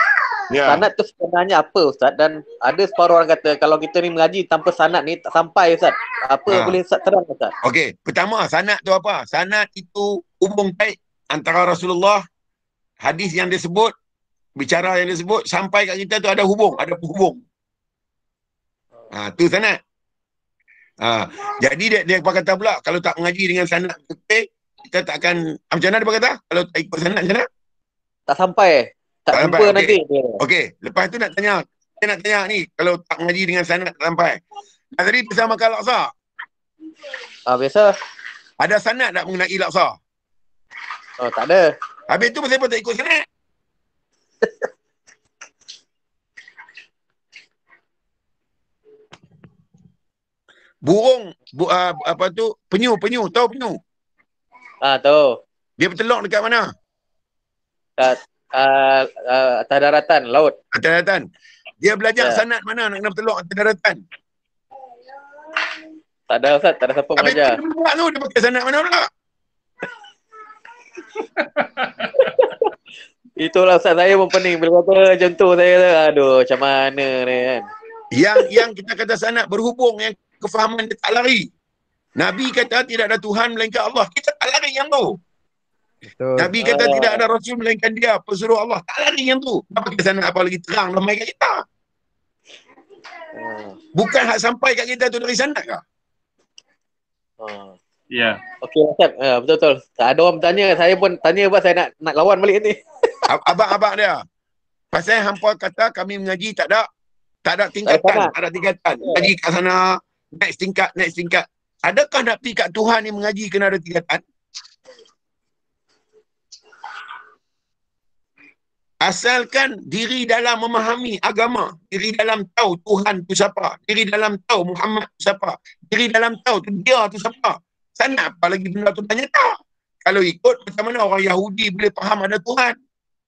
Ya. Sanad tu sebenarnya apa Ustaz? Dan ada separuh orang kata kalau kita ni mengaji tanpa sanad ni tak sampai Ustaz. Apa boleh Ustaz terang Ustaz? Okey, pertama sanad tu apa? Sanad itu hubung kait antara Rasulullah, hadis yang dia sebut, bicara yang dia sebut sampai kat kita tu ada hubung, ada penghubung. Tu sanad. Jadi dia kata pula kalau tak mengaji dengan sanad betul, kita tak akan macam mana dia berkata? Kalau tak ikut sanad macam mana? Tak sampai. Tak jumpa nanti. Okey, lepas tu nak tanya ni kalau tak mengaji dengan sanad tak sampai. Tadi pasal makan laksa. Biasa. Ada sanad tak mengenai laksa? Tak ada. Habis tu pasal apa tak ikut sanad? Burung penyu, tahu penyu? Tahu. Dia bertelur dekat mana? Atas daratan, laut. Atas daratan. Dia belajar sanad mana nak kena bertelur atas daratan? Tak ada Ustaz, tak ada siapa mengajar. Habis dia buat tu, dia pakai sanad mana pula? Itulah Ustaz, saya pun pening bila kata macam tu saya kata, aduh macam mana ni kan. Yang kita kata sanad berhubung, yang kefahaman dia tak lari. Nabi kata tidak ada Tuhan melainkan Allah. Kita tak lari yang tu. Betul. Nabi kata tidak ada Rasul melainkan dia, pesuruh Allah. Tak lari yang tu. Apa kita nak apa lagi terang dalam kat kita? Bukan hak sampai kat kita tu dari sanad ke? Ya. Okey Ustaz, betul-betul. Tak ada orang bertanya, saya pun tanya sebab saya nak lawan balik ni. Abang dia. Pasal hampa kata kami mengaji tak ada tingkatan, tak ada tingkatan. Mengaji kat sana, next tingkat. Adakah nak pergi kat Tuhan ni mengaji kena ada tingkatan? Asalkan diri dalam memahami agama, diri dalam tahu Tuhan tu siapa, diri dalam tahu Muhammad tu siapa, diri dalam tahu tu dia tu siapa. Sana apa lagi benda tu tanya tak? Kalau ikut macam mana orang Yahudi boleh faham ada Tuhan?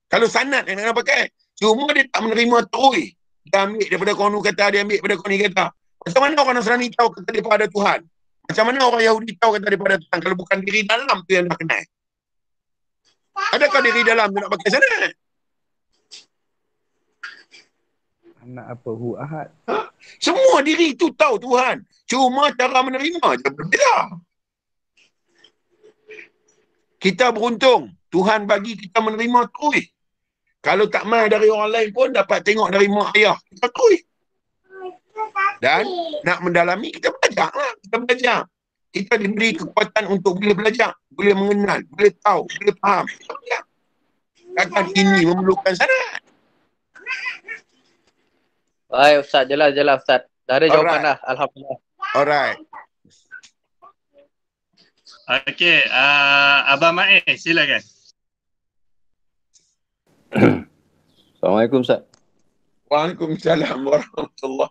Kalau sanad yang nak pakai, cuma dia tak menerima terus. Dia ambil daripada kono kata, dia ambil daripada kono kata. Macam mana orang Nasrani tahu kata daripada Tuhan? Macam mana orang Yahudi tahu kata daripada Tuhan kalau bukan diri dalam tu yang nak kenal? Adakah diri dalam tu nak pakai sanad? Anak apa hu ahad. Semua diri tu tahu Tuhan. Cuma cara menerima je berbeza. Kita beruntung. Tuhan bagi kita menerima terus. Kalau tak mai dari orang lain pun dapat tengok dari mak ayah. Kita terus. Dan nak mendalami kita belajar lah. Kita belajar. Kita diberi kekuatan untuk boleh belajar. Boleh mengenal. Boleh tahu. Boleh faham. Kita belajar. Takkan ini memerlukan sanad. Baik Ustaz, jelas Ustaz. Dah ada jawapan dah. Alhamdulillah. Alright. Okey, Abang Maiz silakan. Assalamualaikum Ustaz. Waalaikumsalam warahmatullahi.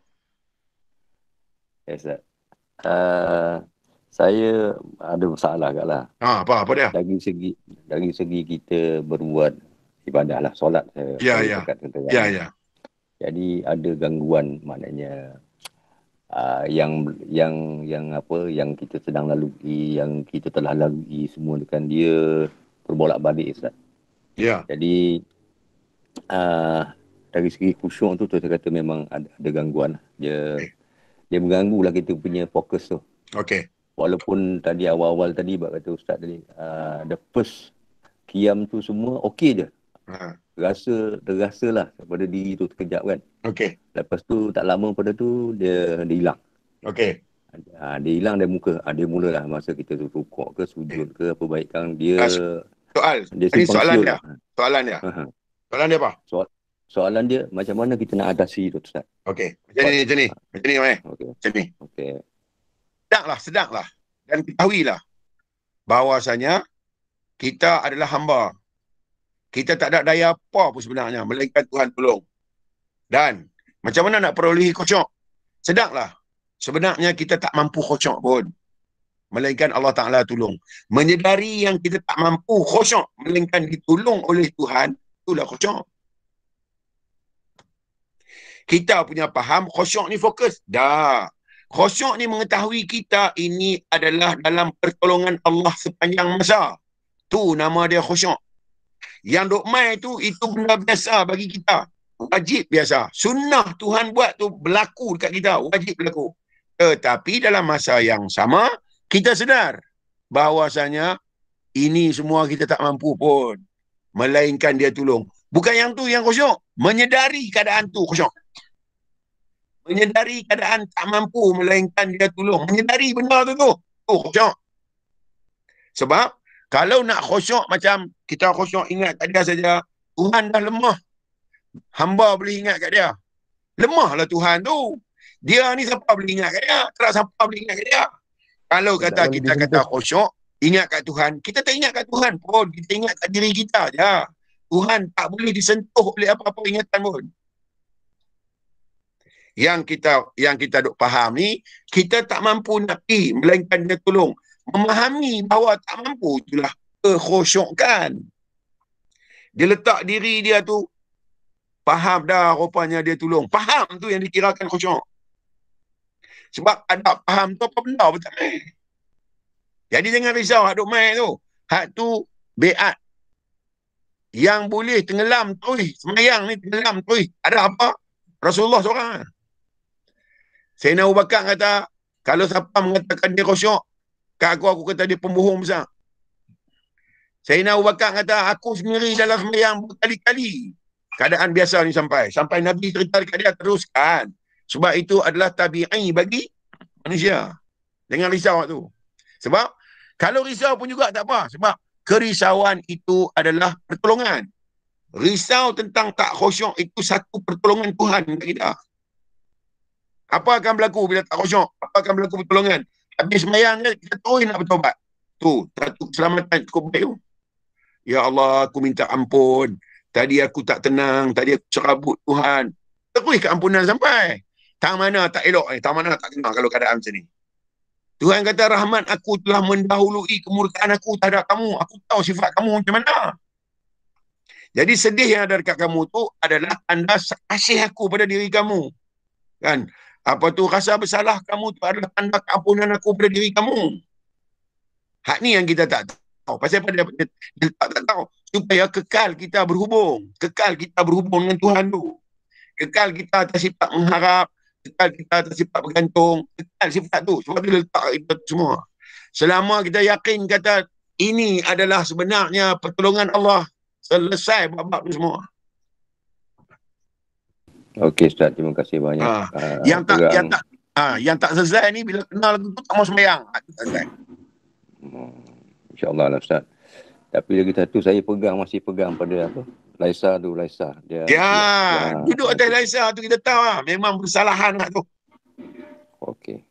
Ya Ustaz. Saya ada masalah agaklah. Apa dia? Dari segi kita berbuat ibadah lah, solat. Ya. Jadi ada gangguan, maknanya yang kita sedang lalui, yang kita telah lalui semua kan dia terbolak-balik Ustaz. Ya. Jadi dari segi khusyuk tu saya kata memang ada gangguan. Dia mengganggu lah kita punya fokus tu. Okey. Walaupun tadi awal-awal tadi bab kata Ustaz tadi, the first qiyam tu semua okey je. Terasa lah pada diri tu terkejap kan. Okey. Lepas tu tak lama pada tu dia hilang. Okey. Dia hilang dari muka. Dia mulalah masa kita tu rukuk ke sujud ke apa baik kan dia Ini soalan dia. Soalan dia apa? Soalan dia macam mana kita nak atasi tu Ustaz. Okey. Macam ni. Macam ni. Okey. Sedanglah. Dan ketahuilah bahawasanya kita adalah hamba. Kita tak ada daya apa pun sebenarnya melainkan Tuhan tolong. Dan macam mana nak perolehi khusyuk? Sedanglah. Sebenarnya kita tak mampu khusyuk pun. Melainkan Allah Ta'ala tolong. Menyedari yang kita tak mampu khusyuk melainkan ditolong oleh Tuhan, itulah khusyuk. Kita punya faham khusyuk ni fokus. Dah. Khusyuk ni mengetahui kita ini adalah dalam pertolongan Allah sepanjang masa. Tu nama dia khusyuk. Yang duk mai tu itu benda biasa bagi kita. Wajib biasa. Sunnah Tuhan buat tu berlaku dekat kita. Wajib berlaku. Tetapi dalam masa yang sama, kita sedar bahawasanya ini semua kita tak mampu pun. Melainkan dia tolong. Bukan yang tu yang khusyuk. Menyedari keadaan tu khusyuk. Menyedari keadaan tak mampu melainkan dia tolong. Menyedari benda tu. Tu khusyuk. Sebab kalau nak khusyuk macam kita khusyuk ingat kat dia saja, Tuhan dah lemah. Hamba boleh ingat kat dia. Lemahlah Tuhan tu. Dia ni siapa boleh ingat kat dia? Tak siapa boleh ingat kat dia. Kalau kata kita kata khusyuk, ingat kat Tuhan, kita tak ingat kat Tuhan pun. Kita ingat kat diri kita je. Tuhan tak boleh disentuh oleh apa-apa ingatan pun. Yang kita duk faham ni, kita tak mampu nak pergi, melainkan dia tolong. Memahami bahawa tak mampu itulah kekhusyukan. Dia letak diri dia tu, faham dah rupanya dia tolong. Faham tu yang dikirakan khusyuk. Sebab ada faham tu apa benda pun tak main. Jadi jangan risau hak duk main tu. Hak tu beat. Yang boleh tenggelam terus. Semayang ni tenggelam terus. Ada apa? Rasulullah seorang. Sayyidina Abu Bakar kata, kalau siapa mengatakan dia khusyuk, Kat aku kata dia pembohong besar. Sayyidina Abu Bakar kata, aku sendiri dalam sembahyang berkali-kali keadaan biasa ni sampai Nabi cerita dekat dia, teruskan. Sebab itu adalah tabi'i bagi manusia. Jangan risau tu. Sebab kalau risau pun juga tak apa. Sebab kerisauan itu adalah pertolongan. Risau tentang tak khusyuk itu satu pertolongan Tuhan kat kita. Apa akan berlaku bila tak khusyuk? Apa akan berlaku pertolongan? Habis sembahyang kita terus nak bertaubat. Tu, satu keselamatan cukup baik tu. Ya Allah, aku minta ampun. Tadi aku tak tenang, tadi aku serabut Tuhan. Terus keampunan sampai. Tak mana tak elok tak mana tak kena kalau keadaan macam ni. Tuhan kata, rahmat aku telah mendahului kemurkaan aku terhadap kamu. Aku tahu sifat kamu macam mana. Jadi sedih yang ada dekat kamu tu adalah tanda kasih aku pada diri kamu. Kan? Apa tu, rasa bersalah kamu tu adalah tanda keampunan aku pada diri kamu. Hak ni yang kita tak tahu. Pasal pada dia tak tahu. Supaya kekal kita berhubung. Kekal kita berhubung dengan Tuhan tu. Kekal kita atas sifat mengharap. Kekal kita atas sifat bergantung. Kekal sifat tu. Sebab tu letak kita semua. Selama kita yakin kata ini adalah sebenarnya pertolongan Allah. Selesai bab-bab tu semua. Okey Ustaz, terima kasih banyak. Yang tak selesai ni bila kenal lagu tu tak mau sembahyang. Selesai. InsyaAllah lah Ustaz. Tapi lagi satu saya masih pegang pada apa? Laisa. Dia duduk atas Laisa tu kita tahu lah. Memang bersalahan lah tu. Okey.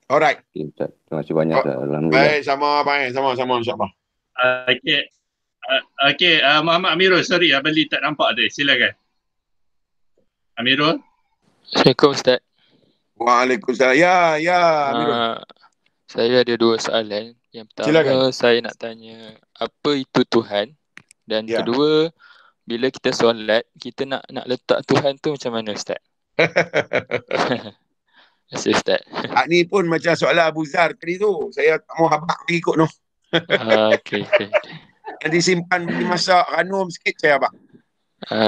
Alright. Okay, Ustaz. Terima kasih banyak Ustaz. Alhamdulillah. Baik, sama insyaAllah. Okey, Muhammad Amirul, sorry Abang Lee tak nampak dia. Silakan. Amirul. Assalamualaikum Ustaz. Waalaikumsalam. Ya Amirul. Saya ada 2 soalan. Yang pertama, saya nak tanya apa itu Tuhan, dan kedua, bila kita solat, kita nak letak Tuhan tu macam mana Ustaz? Terima kasih Ustaz. Ni pun macam soalan Abu Zar tadi tu. Saya tak mau habak lagi kot noh. Okey. Nanti simpan di masak ranum sikit saya habak.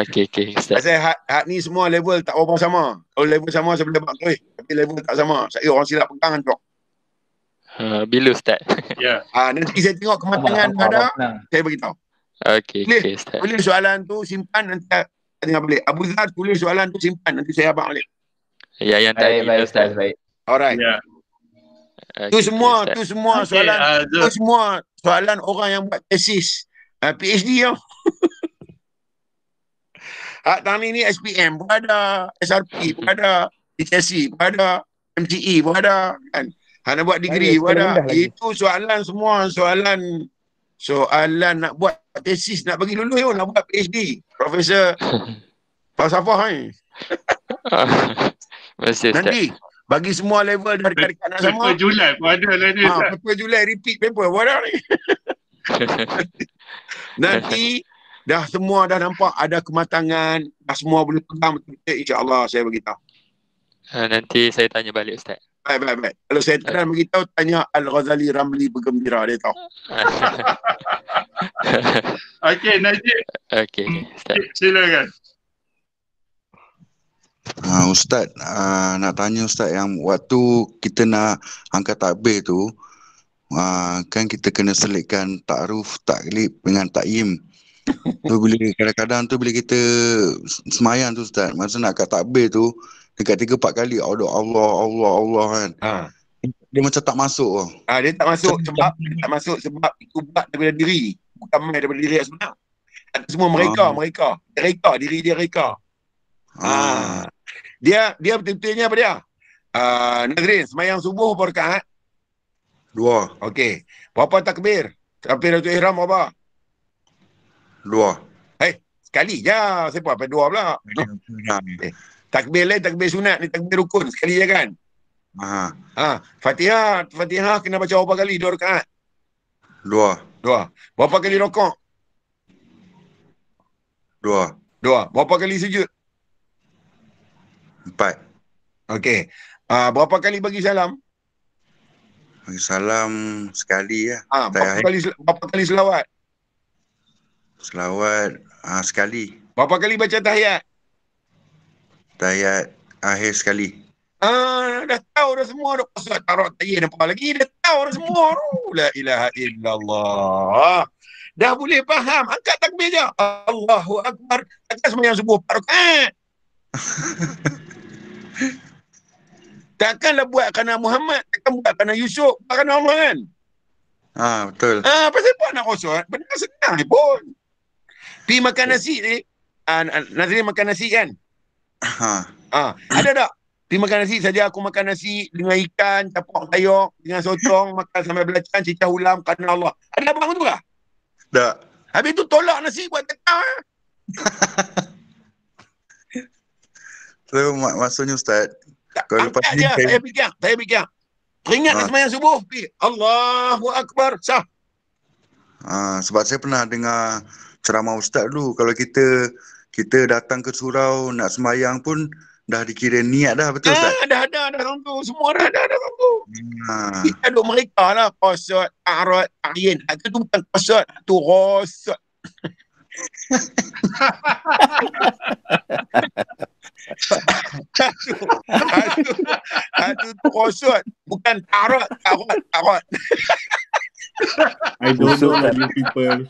Okey Ustaz. Pasal hak ni semua level tak berapa sama. Kalau level sama saya boleh habak tu. Tapi level tak sama. Saya orang silap pegang tu. Bila Ustaz? Nanti saya tengok kematangan ada, saya beritahu. Okey Ustaz. Tulis soalan tu, simpan, nanti saya tengok balik. Abu Zar tulis soalan tu, simpan, nanti saya abang balik. Ya, yang tadi Ustaz. Baik. Alright. Tu semua soalan, tu semua soalan orang yang buat tesis PhD tau. Hak tani ni SPM pun ada, SRP pun ada, HSC pun ada, MCE pun ada, kan? Nak buat degree pun ada. Itu soalan semua, soalan nak buat tesis, nak bagi lulus pun, nak buat PhD. Profesor falsafah ni. Nanti bagi semua level dah dekat-dekat nak sama. Paper Julai pun ada lah ni. Paper Julai repeat paper pun ada ni. Nanti dah semua dah nampak ada kematangan, dah semua boleh pegang betul-betul, insya-Allah saya beritahu. Nanti saya tanya balik Ustaz. Baik. Kalau saya tak ada beritahu, tanya Al-Ghazali Ramli bergembira, dia tahu. Okey, Najib. Okey, Ustaz. Silakan. Ustaz, nak tanya Ustaz, yang waktu kita nak angkat takbir tu, kan kita kena selitkan ta'ruf, taklib dengan ta'yim. Tu bila kadang-kadang tu bila kita semayang tu Ustaz, masa nak angkat takbir tu, dekat 3-4 kali Allah kan. Dia macam tak masuk. Dia tak masuk sebab itu buat daripada diri. Bukan main daripada diri sebenar. Semua mereka. Diri dia reka. Dia betul-betulnya apa dia? Nazrin, semayang subuh berapa rakaat? 2. Okey. Berapa takbir? Takbiratul ihram berapa? 2. Sekali je. Siapa apa 2 pula? Takbir lain, takbir sunat ni, takbir rukun. Sekali je kan? Fatihah kena baca berapa kali? 2 rakaat? 2. Berapa kali rokok? 2. Berapa kali sujud? 4. Okey. Berapa kali bagi salam? Bagi salam sekali ya. Berapa kali selawat? Selawat sekali. Berapa kali baca tahiyat? Tahiyat akhir sekali. Dah tahu dah semua dah pasal tarot tayin apa lagi. Dah tahu dah semua. La ilaha illallah. Dah boleh faham. Angkat takbir je. Allahu Akbar. Kata sembahyang subuh 4 rakaat. Takkanlah buat kerana Muhammad, takkan buat kerana Yusuf, buat kerana Allah kan? Betul. Pasal apa nak kosong? Benda senang ni pun. Pergi makan nasi ni, Nazrin makan nasi kan? Ada tak? Pergi makan nasi saja, aku makan nasi dengan ikan, campur sayur, dengan sotong, makan sampai belacan, cicah ulam kerana Allah. Ada abang tu kah? Tak. Habis tu tolak nasi buat tetap. So maksudnya Ustaz, kalau lepas ni saya fikir. Teringat nak sembahyang subuh, pergi Allahu Akbar, sah. Sebab saya pernah dengar ceramah Ustaz dulu, kalau kita datang ke surau nak sembahyang pun dah dikira niat dah, betul Ustaz? Dah tentu. Semua dah tentu. Kita duk mereka lah. Qasad, ta'arad, ta'yin. Itu tu bukan qasad. Itu qasad. Itu qasad. Bukan ta'arad. I don't know lah you people.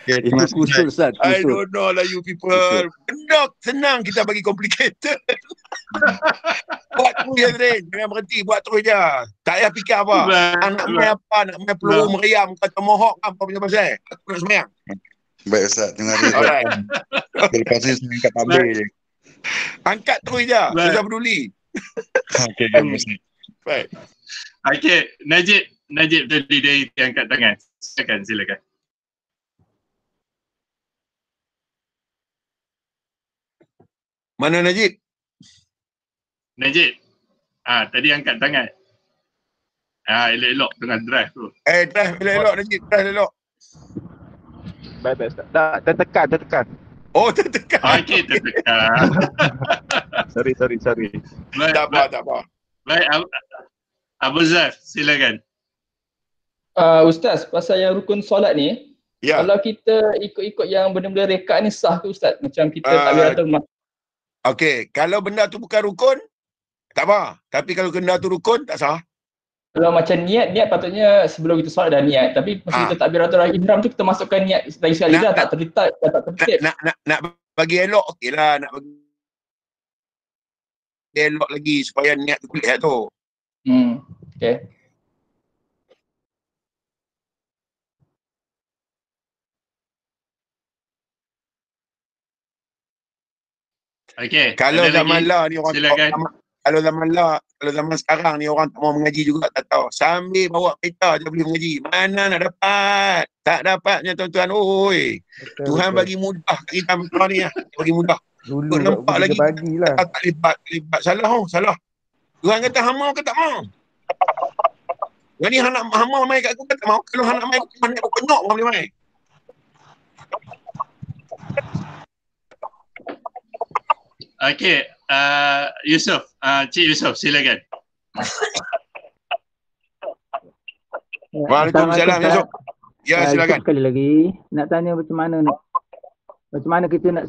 Itu kusut Ustaz. I don't know lah you people. Benda senang kita bagi complicated. Buat terus je Zrin. Jangan berhenti. Buat terus je. Tak payah fikir apa. Nak main apa. Nak main peluru meriam. Kata mohok apa punya pasal. Aku nak semayang. Baik Ustaz. Terima kasih. Lepas ni saya angkat tabir je. Angkat terus je. Susah peduli. Okay. Baik. Okay. Najib tadi dia angkat tangan. Silakan. Mana Najib? Tadi angkat tangan. Elok-elok tengah drive tu. Drive elok Najib, drive elok. Baik Ustaz. Tak, tertekan. Oh, tertekan. Okey, tertekan. Sorry. Tak apa. Baik, Abu Zaf, silakan. Ustaz, pasal yang rukun solat ni, kalau kita ikut yang benda-benda rekat ni sah ke Ustaz? Macam kita takbiratul masjid. Okey, kalau benda tu bukan rukun, tak apa. Tapi kalau benda tu rukun, tak sah. Kalau macam niat patutnya sebelum kita solat dah niat. Tapi masa kita takbiratul ihram tu kita masukkan niat lagi sekali dah tak tertib. Nak bagi elok, okey lah. Nak bagi elok lagi supaya niat tu kulit tu. Okey. Okey. Kalau zaman lah ni orang kalau zaman sekarang ni orang tak mau mengaji juga, tak tahu. Sambil bawa kereta je boleh mengaji. Mana nak dapat? Tak dapatnya tuan-tuan. Oi. Tuhan bagi mudah kat kita sekarang ni. Bagi mudah. Dulu nampak lagi bagilah. Tak libat. Salah. Tuhan kata hama ke tak mau? Yang ni nak hama main kat aku kan tak mau. Kalau nak main aku nak penyok orang boleh main. Okey, Yusuf, Cik Yusuf, silakan. Waalaikumsalam Yusuf. Ya, silakan. Sekali lagi nak tanya macam mana kita nak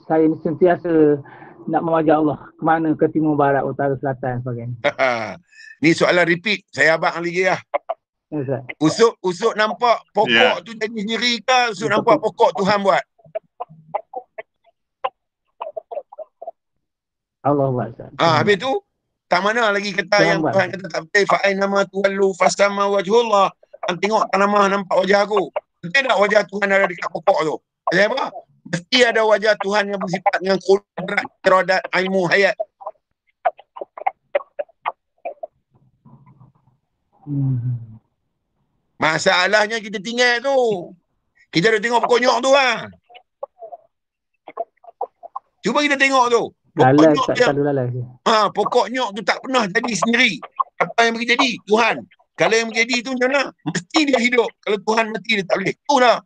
saya sentiasa nak mewajah Allah ke mana, ke timur, barat, utara, selatan sebagainya. Ni soalan repeat. Saya abang lagi lah. Ya, Usuk nampak pokok tu jadi sendiri ke? Usuk nampak pokok Tuhan buat? Allah buat. Habis tu tak mana lagi kata yang Tuhan kata tak betul, fa aina ma tuwallu fasama wajhullah. Hang tengok tanamah nampak wajah aku. Betul tak wajah Tuhan ada dekat pokok tu? Ada apa? Mesti ada wajah Tuhan yang bersifat dengan kudrat, iradat, ilmu, hayat. Masalahnya kita tinggal tu. Kita dah tengok pokok nyok tu lah. Cuba kita tengok tu. Pokok nyok tu tak pernah jadi sendiri. Apa yang boleh jadi? Tuhan. Kalau yang menjadi tu macam mana? Mesti dia hidup. Kalau Tuhan mati dia tak boleh. Itulah.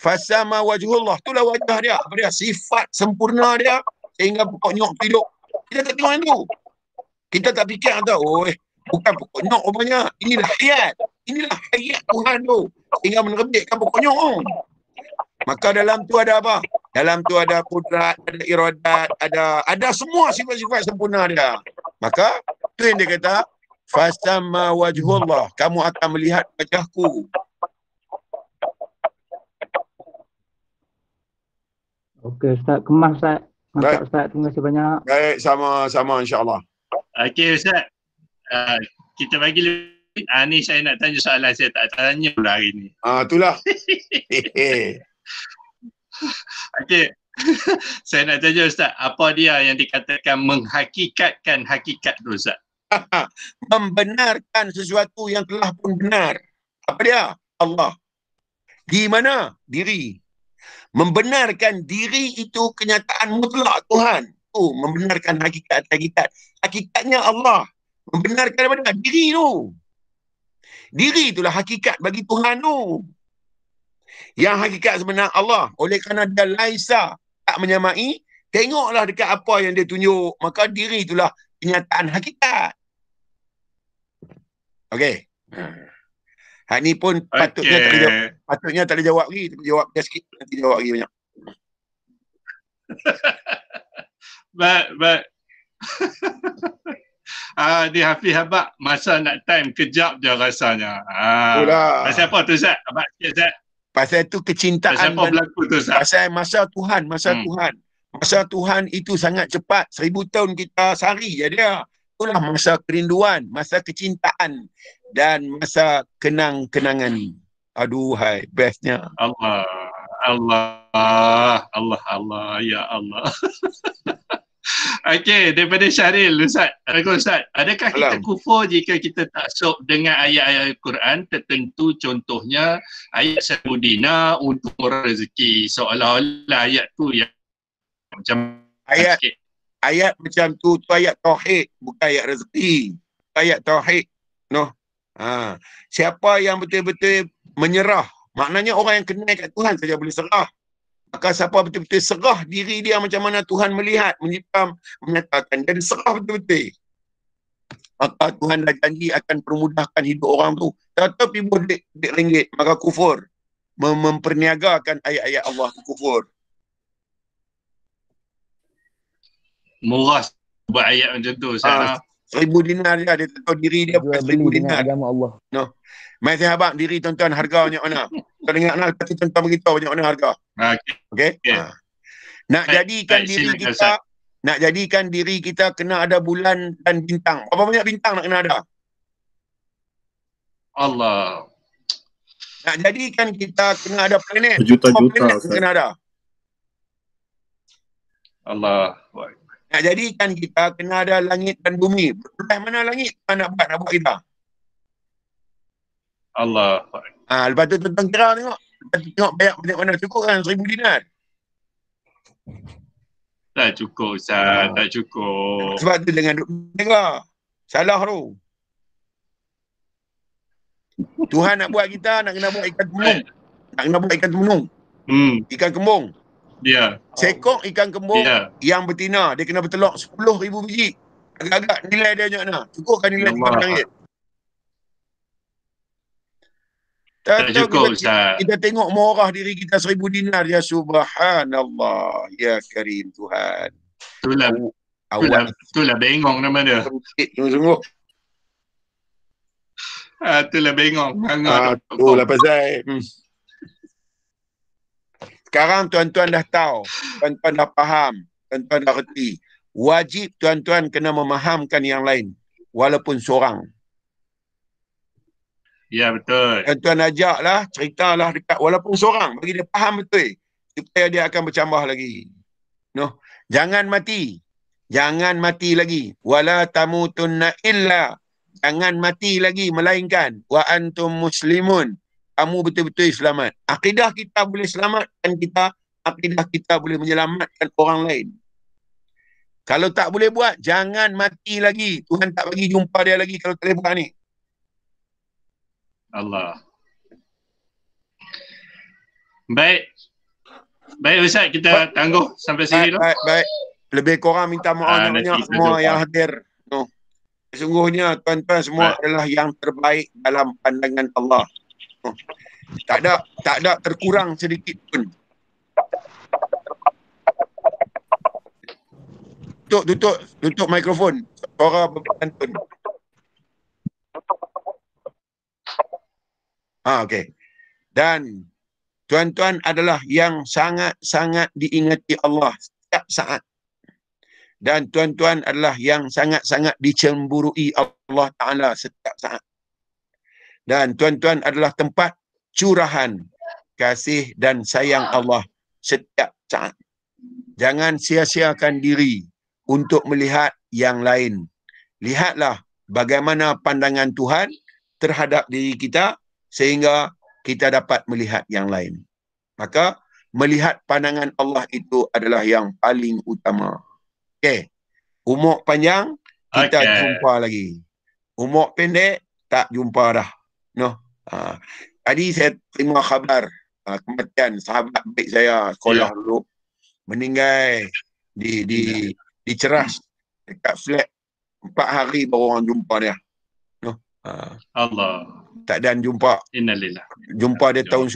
Fasama wajhullah. Itulah wajah dia. Apa dia? Sifat sempurna dia sehingga pokok nyok tu hidup. Kita tak tengok yang tu. Kita tak fikir kata, bukan pokok nyok rupanya. Inilah hayat. Inilah hayat Tuhan tu. Sehingga menerbitkan pokok nyok tu. Maka dalam tu ada apa? Dalam tu ada kudrat, ada iradat, ada semua sifat-sifat sempurna dia. Maka tu yang dia kata, fasamma wajhullah, kamu akan melihat wajahku. Okey Ustaz, kemas Ustaz. Mantap Ustaz, terima kasih banyak. Baik, sama-sama insya-Allah. Okey Ustaz. Kita bagi ni saya nak tanya soalan saya tak tanya pula hari ni. Itulah. Okey. Saya nak tanya Ustaz, apa dia yang dikatakan menghakikatkan hakikat tu Ustaz? Membenarkan sesuatu yang telah pun benar. Apa dia? Allah. Di mana? Diri. Membenarkan diri itu kenyataan mutlak Tuhan. Membenarkan hakikat-hakikat. Hakikatnya Allah. Membenarkan apa? Diri tu. Diri itulah hakikat bagi Tuhan tu. Yang hakikat sebenar Allah. Oleh kerana dia laisa, tak menyamai, tengoklah dekat apa yang dia tunjuk. Maka diri itulah kenyataan hakikat. Okey. Hak ni pun patutnya tak boleh jawab lagi. Jawab dia sikit, nanti jawab lagi banyak. Baik. Di Hafiz Abang, masa nak time kejap je rasanya. Pasal apa tu Ustaz? Abang sikit Ustaz. Pasal tu kecintaan. Pasal apa berlaku tu Ustaz? Pasal masa Tuhan, Tuhan. Masa Tuhan itu sangat cepat. 1000 tahun kita sehari je dia. Itulah masa kerinduan, masa kecintaan dan masa kenang-kenangan. Aduhai, bestnya. Allah, ya Allah. Okey, daripada Syaril Ustaz. Ustaz, adakah kita kufur jika kita taksub dengan ayat-ayat Al-Quran tertentu, contohnya ayat 1000 dinar untuk murah rezeki, seolah-olah ayat tu yang macam ayat macam tu ayat tauhid, bukan ayat rezeki. Ayat tauhid. Siapa yang betul-betul menyerah, maknanya orang yang kenal kat Tuhan saja boleh serah. Maka siapa betul-betul serah diri dia macam mana Tuhan melihat, menyimpan, menyatakan dan serah betul-betul, maka Tuhan dah janji akan permudahkan hidup orang tu. Tetapi duit ringgit, maka kufur. Memperniagakan ayat-ayat Allah, kufur. Murah buat ayat macam tu. 1000 dinar dia tahu diri dia bukan 1000 dinar. Allah. Mai sahabat diri tuan-tuan harga macam mana? Kau dengar nak kata tuan-tuan beritahu macam mana harga. Okey. Nak jadikan diri kita kena ada bulan dan bintang. Berapa banyak bintang nak kena ada? Allah. Nak jadikan kita kena ada planet. Juta-juta kena ada. Allah. Nak jadikan kita kena ada langit dan bumi. Betul mana langit? Nak buat kita. Allah. Lepas tu tuan-tuan kira tengok. Lepas tu tengok banyak mana cukup kan 1000 dinar. Tak cukup Ustaz, tak cukup. Sebab tu jangan duk kira. Salah tu. Tuhan nak buat kita, nak kena buat ikan temenung. Nak kena buat ikan temenung. Ikan kembung. Ya. Sekok ikan kembung yang betina, dia kena bertelur 10,000 biji. Agak-agak nilai dia macam mana? Cukupkan nilai RM3. Tak cukup Ustaz. Kita tengok murah diri kita 1000 dinar. Ya subhanallah. Ya karim Tuhan. Itulah bengong nama dia. Sungguh. Itulah bengong. Itulah pasal. Sekarang tuan-tuan dah tahu, tuan-tuan dah faham, tuan-tuan dah reti. Wajib tuan-tuan kena memahamkan yang lain, walaupun seorang. Ya betul. Tuan-tuan ajaklah, ceritalah dekat walaupun seorang, bagi dia faham betul, supaya dia akan bercambah lagi. Jangan mati. Jangan mati lagi. Wala tamutunna illa. Jangan mati lagi melainkan wa antum muslimun. Kamu betul-betul selamat. Akidah kita boleh selamatkan kita. Akidah kita boleh menyelamatkan orang lain. Kalau tak boleh buat, jangan mati lagi. Tuhan tak bagi jumpa dia lagi kalau tak boleh buat ni. Allah. Baik. Baik Ustaz, kita tangguh sampai sini dulu. Baik. Lebih kurang minta maaf banyak semua yang hadir. Sesungguhnya tuan-tuan semua adalah yang terbaik dalam pandangan Allah. Tak ada terkurang sedikit pun. Tutup mikrofon. Suara berpantun. Okey. Dan tuan-tuan adalah yang sangat-sangat diingati Allah setiap saat. Dan tuan-tuan adalah yang sangat-sangat dicemburui Allah Ta'ala setiap saat. Dan tuan-tuan adalah tempat curahan kasih dan sayang Allah setiap saat. Jangan sia-siakan diri untuk melihat yang lain. Lihatlah bagaimana pandangan Tuhan terhadap diri kita sehingga kita dapat melihat yang lain. Maka melihat pandangan Allah itu adalah yang paling utama. Okey. Umur panjang kita jumpa lagi. Umur pendek tak jumpa dah. No. Tadi saya terima khabar kematian sahabat baik saya sekolah dulu meninggal di Ceras dekat flat 4 hari baru orang jumpa dia. No. Allah. Tak dan jumpa. Innalillah. Jumpa dia tahun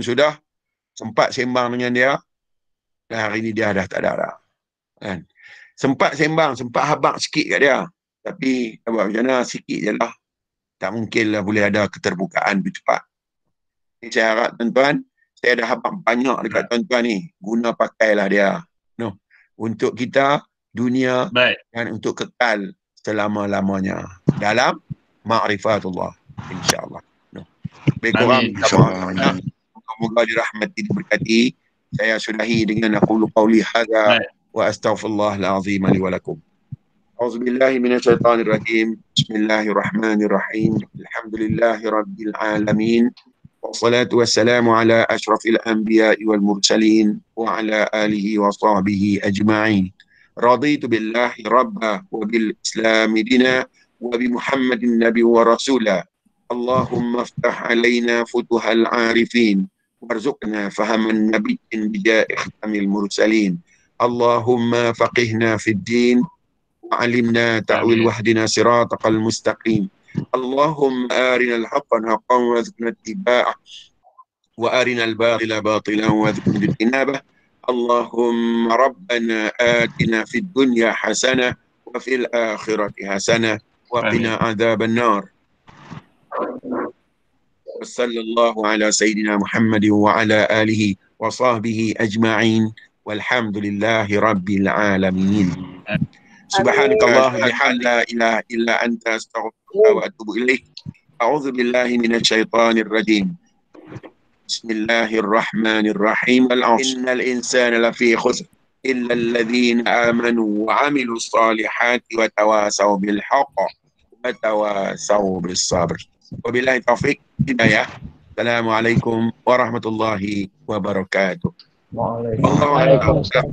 sudah sempat sembang dengan dia dan hari ni dia dah tak ada dah. Kan? Sempat sembang, sempat habaq sikit kat dia. Tapi buat macam mana sikit je lah. Tak mungkin lah boleh ada keterbukaan lebih cepat. Ni saya harap tuan-tuan, saya dah habaq banyak dekat tuan-tuan ni. Guna pakailah dia. No. Untuk kita, dunia dan untuk kekal selama-lamanya. Dalam ma'rifatullah. InsyaAllah. No. Lebih kurang semoga dirahmati, diberkati. Saya sudahi dengan aqulu qawli hadha wa astaghfirullahal azim li wa lakum. A'udzubillahi minasyaitonir rajim. Bismillahirrahmanirrahim. Alhamdulillahi rabbil alamin. Wassalatu wassalamu ala asyrafil anbiya'i wal mursalin wa ala alihi wa sahbihi ajma'in. Raditu billahi rabba wa bil islami dina wa bi Muhammadin nabi wa rasula. Allahumma aftah alaina futuhal arifin warzuqna fahaman nabiyyin bijai khtamil mursalin. Allahumma faqihna fid din wa alimna ta'wil wahdina siratal mustaqim. Allahumma arina al-haqqa haqqan warzuqna ittiba'ah wa arina al-batila batilan warzuqna ijtinabah. Allahumma rabbana atina fid dunya hasanah wa fil akhirati hasanah wa qina adzaban nar. Wassallallahu ala sayyidina Muhammadin wa ala alihi wa sahbihi ajma'in walhamdulillahi rabbil alamin. Subhanakallah bihamdika la ilaha illa anta astaghfiruka wa atubu ilaik. A'udzu billahi minasyaitonir rajim. Bismillahirrahmanirrahim. Innal insana lafi khusr illa alladhina amanu wa 'amilus solihati wa tawasaw bil haqq wa tawasaw bis sabr. Wabillahi taufiq hidayah. Assalamualaikum warahmatullahi wabarakatuh. Waalaikumsalam.